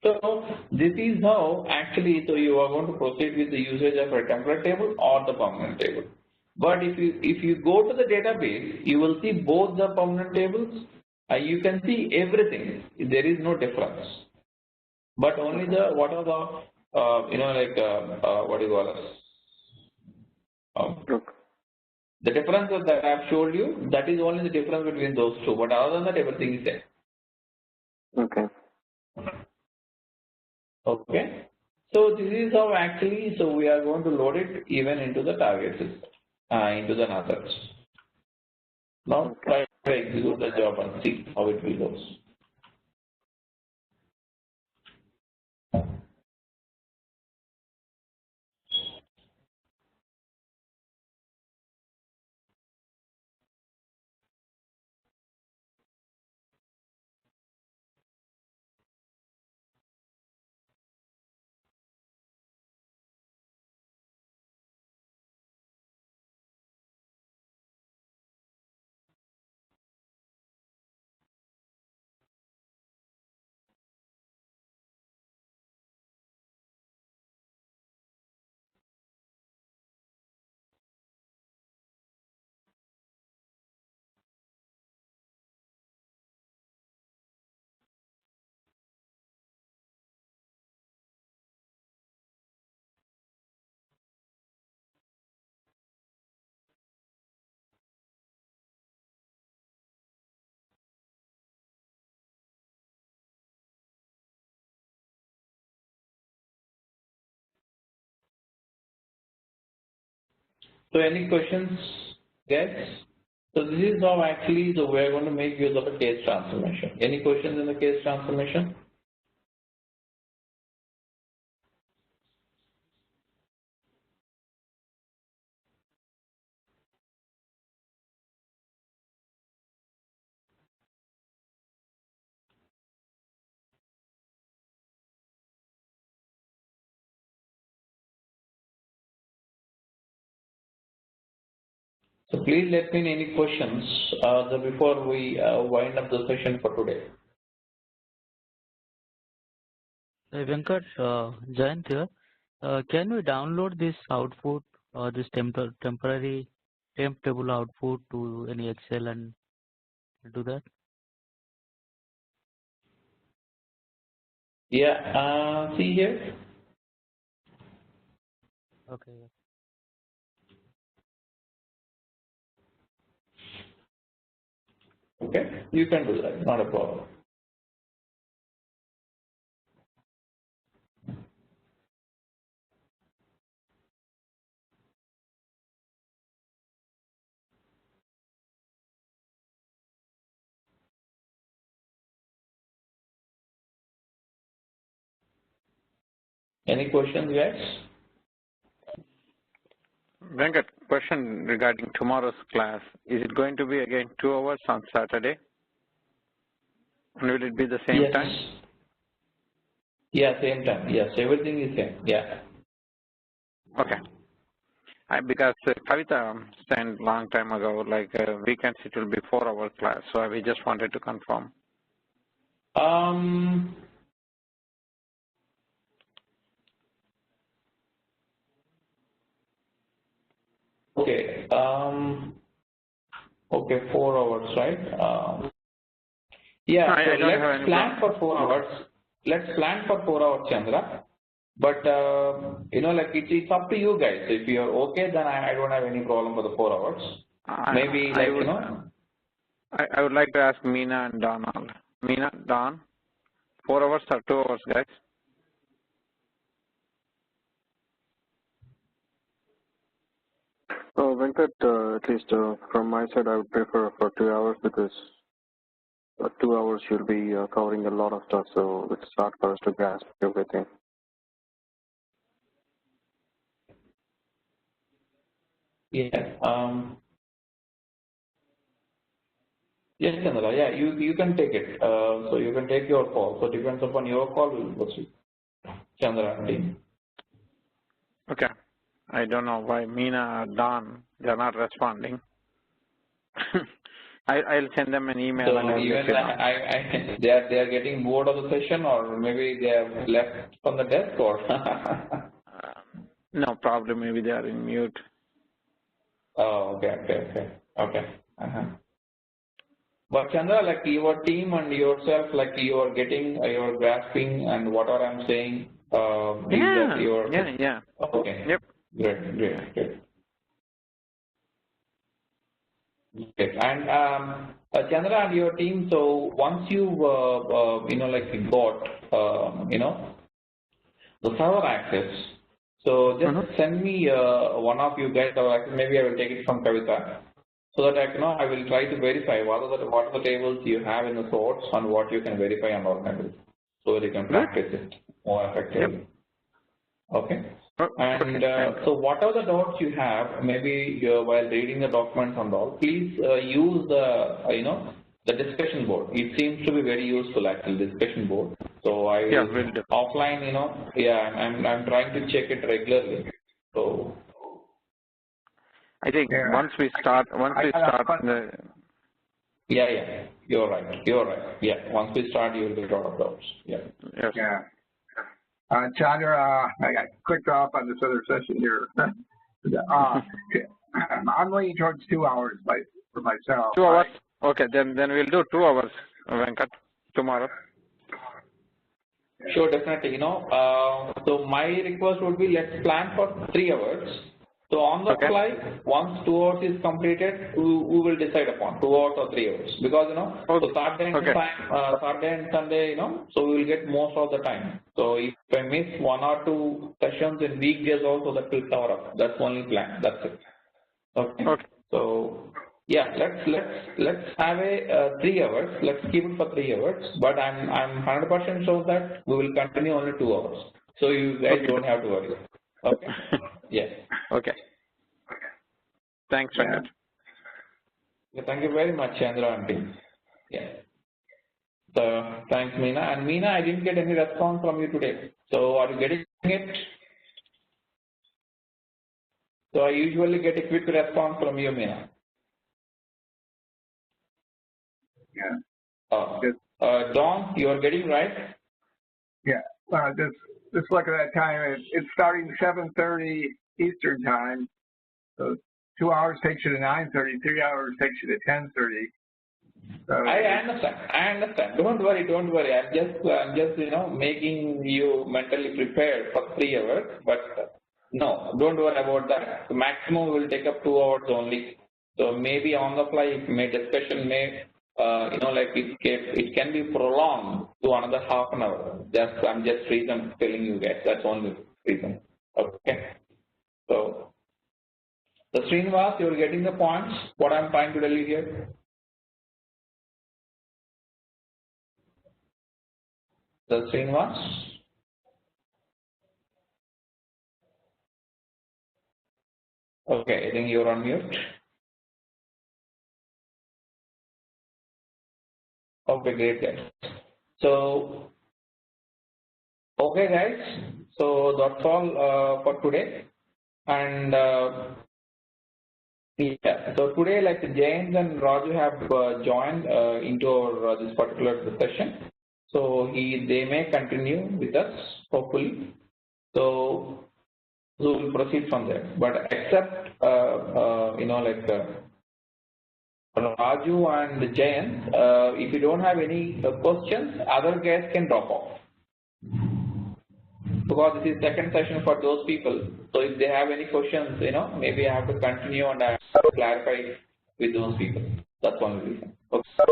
So this is how actually, so you are going to proceed with the usage of a template table or the permanent table. But if you go to the database, you will see both the permanent tables. You can see everything. There is no difference. But only the what are the what do you call it? The difference that I have showed you, that is only the difference between those two. But other than that, everything is there. Okay. Okay. So this is how actually, so we are going to load it even into the target system, into the methods. Now try to execute the job and see how it will go. So any questions, guys? So this is how actually, so we are going to make use of a case transformation. Any questions in the case transformation? So please let me know any questions before we wind up the session for today. Venkat, Jayant here. Can we download this output or this temporary temp table output to any Excel and do that? Yeah, see here. Okay. Okay, you can do that, not a problem. Any questions, guys? Venkat, question regarding tomorrow's class. Is it going to be again 2 hours on Saturday? And will it be the same Yes. time? Yeah, same time. Yes, everything is same. Yeah. Okay. Because Kavita sent long time ago, like weekends it will be 4-hour class. So we just wanted to confirm. Okay. Okay, 4 hours, right? Yeah. I So don't have let's any plan problem. for 4 hours. Let's plan for 4 hours, Chandra. But like it's up to you guys. If you're okay, then I don't have any problem for the 4 hours. Maybe I would like to ask Meena and Donald. Meena, Don, 4 hours or 2 hours, guys? Venkat, at least from my side, I would prefer for 2 hours because 2 hours you'll be covering a lot of stuff, so it's hard for us to grasp everything. Yeah. Yes, Chandra. Yeah, you can take it. So you can take your call. So depends upon your call, we'll proceed. Chandra and team. Okay. I don't know why Meena or Don, they're not responding. I'll send them an email So and I'll even they are getting bored of the session, or maybe they have left from the desk, or no, probably maybe they are in mute. oh, okay. But Chandra, like your team and yourself, like you are getting, you're grasping, and whatever I'm saying, Yeah. Okay. Yep. Great. Okay. And Chandra and your team, so once you got the server access, so just send me one of you guys our access. Maybe I will take it from Kavita, so that I will try to verify what are the tables you have in the source and what you can verify on organize, so that you can practice it more effectively. Yep. Okay. And okay, so whatever the doubts you have, maybe while reading the documents and all, please use the discussion board. It seems to be very useful actually, discussion board. So I will offline, I'm trying to check it regularly. So I think once we start yeah, you're right. Yeah, once we start, you will get a lot of doubts. Yeah. Yes. Yeah. Chandra, I got clicked off on this other session here. I'm leaning towards 2 hours for myself. 2 hours? Okay, then we'll do 2 hours, Venkat, tomorrow. Sure, definitely. So my request would be, let's plan for 3 hours. So on the fly, once 2 hours is completed, we will decide upon 2 hours or 3 hours, because so Saturday and Sunday, so we will get most of the time. So if I miss 1 or 2 sessions in weekdays also, that will cover up. That's the only plan. That's it. Okay. So yeah, let's have a 3 hours. Let's keep it for 3 hours. But I'm 100% sure that we will continue only 2 hours. So you guys don't have to worry. Okay. Yes. Okay. Thanks, Venkat. Yeah, thank you very much, Chandra and team. Yeah. So thanks, Meena. And Meena, I didn't get any response from you today. So are you getting it? So I usually get a quick response from you, Meena. Yeah. Don, you are getting right? Yeah. Just look at that time. It's starting 7:30 Eastern time. So 2 hours takes you to 9:30. 3 hours takes you to 10:30. So I understand. Don't worry. I'm just making you mentally prepared for 3 hours. But no, don't worry about that. The maximum will take up 2 hours only. So maybe on the fly, discussion may it can be prolonged to another half an hour. I'm just telling you guys. That's only reason. Okay. So, Srinivas, you're getting the points. What I'm trying to tell you here. Srinivas. Okay, I think you're on mute. Okay, great guys. So, okay guys, so that's all for today. And yeah, so today like James and Raju have joined into our, this particular session. So they may continue with us, hopefully. So we'll proceed from there. But except, you know, like Raju and Jayant, if you don't have any questions, other guys can drop off. Because this is second session for those people. So if they have any questions, you know, maybe I have to continue and I have to clarify with those people. That's one reason. Okay. So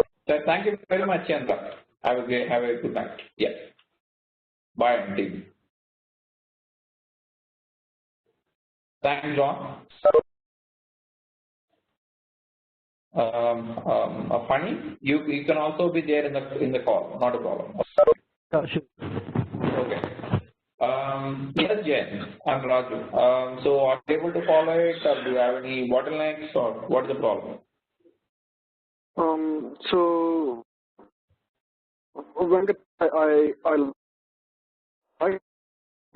thank you very much, Chandra. Have a good night. Yes. Bye, Auntie. Thanks, John. Funny, you can also be there in the call. Not a problem. Sure. Okay. Yes, Jen and Raju. So are you able to follow it, or do you have any bottlenecks, or what is the problem? So Venkat, I like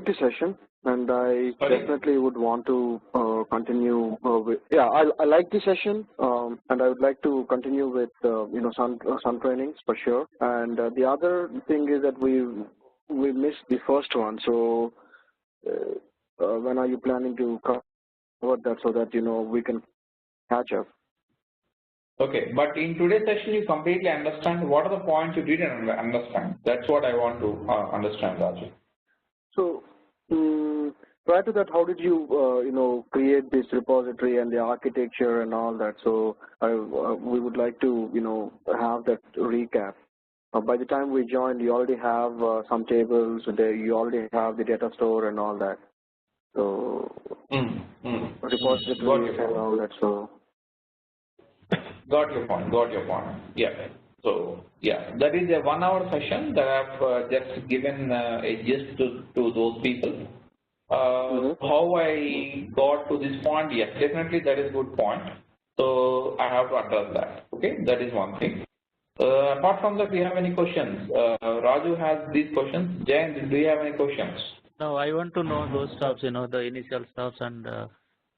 the session, and I definitely would want to continue with. Yeah, I like the session, and I would like to continue with you know, some trainings for sure. And the other thing is that we missed the first one. So when are you planning to cover that so that, you know, we can catch up? Okay, but in today's session, you completely understand what are the points you didn't understand. That's what I want to understand, Raju. So prior to that, how did you, you know, create this repository and the architecture and all that? So we would like to, you know, have that recap. By the time we joined, you already have some tables. You already have the data store and all that. So repository and all that. So. Got your point. Yeah. So yeah, that is a 1 hour session that I've just given a gist to those people. How I got to this point? Yes, definitely that is a good point. So I have to address that. Okay, that is one thing. Apart from that, do you have any questions? Raju has these questions. Jayan, do you have any questions? No, I want to know those stuffs, you know, the initial stuffs, and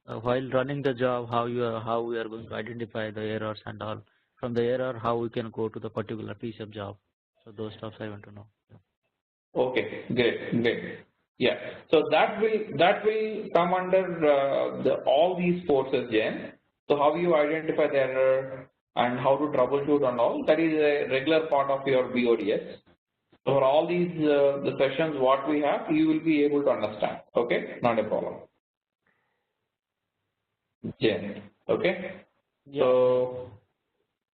while running the job, how we are going to identify the errors and all. From the error, how we can go to the particular piece of job. So those stuffs I want to know. Yeah. Okay, great. Yeah, so that will come under all these forces, Jen. So how you identify the error and how to troubleshoot and all, that is a regular part of your BODS. So for all these the sessions what we have, you will be able to understand. Okay, not a problem. Jen, okay. Yeah.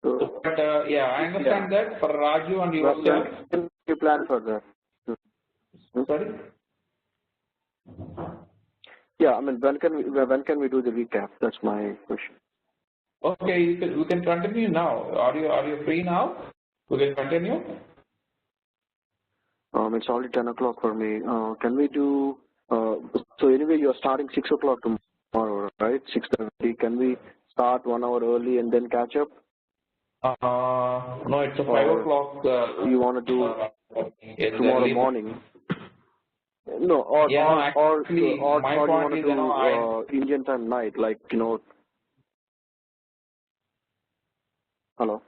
But yeah, I understand that for Raju and yourself. When you plan for that? Sorry. Yeah, I mean, when can we do the recap? That's my question. Okay, we can continue now. Are you free now? We can continue. It's already 10 o'clock for me. Can we do? So anyway, you're starting 6 o'clock tomorrow, right? 6:30. Can we start 1 hour early and then catch up? No, it's a 5 o'clock. You want to do tomorrow morning? No, or yeah, or actually, you want to is, do you know, Indian time night, like, you know. Hello.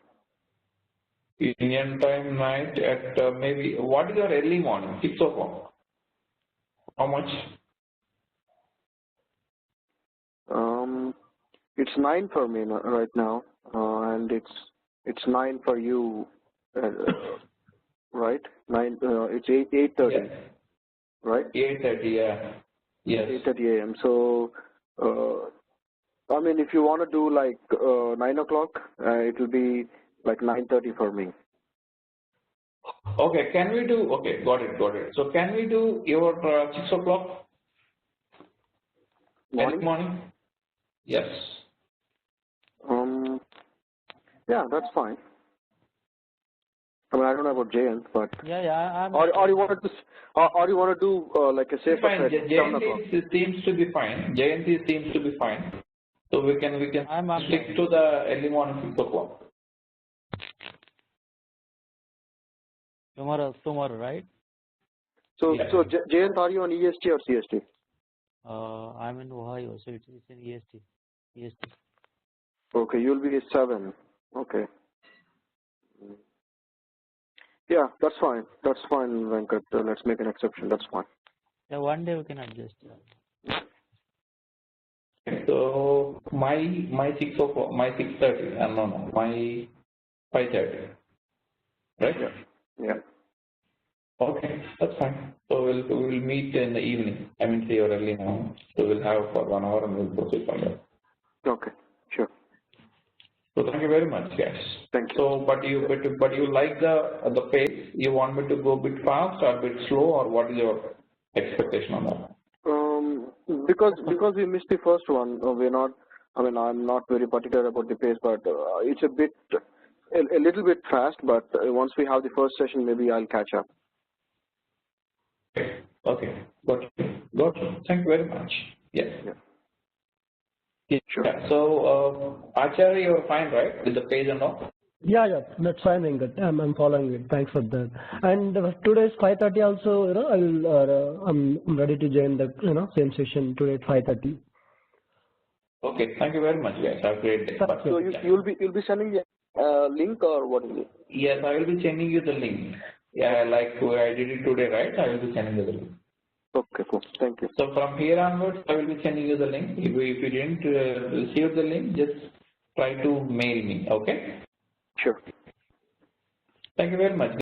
Indian time night at maybe, what is your early morning? 6 o'clock. How much? It's 9 for me right now, and it's 9 for you, right? 9. It's 8:30, yes. Right? 8:30. Yeah. Yes. 8:30 a.m. So, I mean, if you want to do like 9 o'clock, it will be like 9:30 for me. Okay, can we do? Okay, got it. So can we do your 6 o'clock? Morning? Yes. Yeah, that's fine. I mean, I don't know about Jayan, but Yeah. or you want to do like a safer set, 7 o'clock. Jayanti seems to be fine. So we can stick to the early morning 6 o'clock. Tomorrow, right? So Yeah. so Jayant, are you on EST or CST? I'm in Ohio, so it's in EST. EST. Okay, you'll be 7. Okay. Yeah, that's fine. That's fine, Venkat. Let's make an exception. That's fine. Yeah, one day we can adjust. So my 6 o'clock, my 6:30, no, my 5:30, right? Yeah. Yeah. Okay, that's fine. So we'll meet in the evening. I mean, say or early morning. So we'll have for 1 hour and we'll proceed from there. Okay. Sure. So thank you very much, guys. Thank you. So, but you like the pace? You want me to go a bit fast or a bit slow, or what is your expectation on that? Because we missed the first one, we're not. I mean, I'm not very particular about the pace, but it's a little bit fast. But once we have the first session, maybe I'll catch up. Okay. Got you. Thank you very much. Yes. Yeah. Sure. Yeah. So, Acharya, you're fine, right, with the page and all? Yeah, that's fine, Venkat. I'm following it. Thanks for that. And today's 5:30 also, I'm ready to join the same session today at 5:30. Okay. Thank you very much, guys. Have a great day. Bye. So you'll be sending the link, or what is it? Yes, I will be sending you the link. Yeah, like I did it today, right? I will be sending you the link. Okay, cool. Thank you. So from here onwards, I will be sending you the link. If you didn't receive the link, just try to mail me. Okay? Sure. Thank you very much.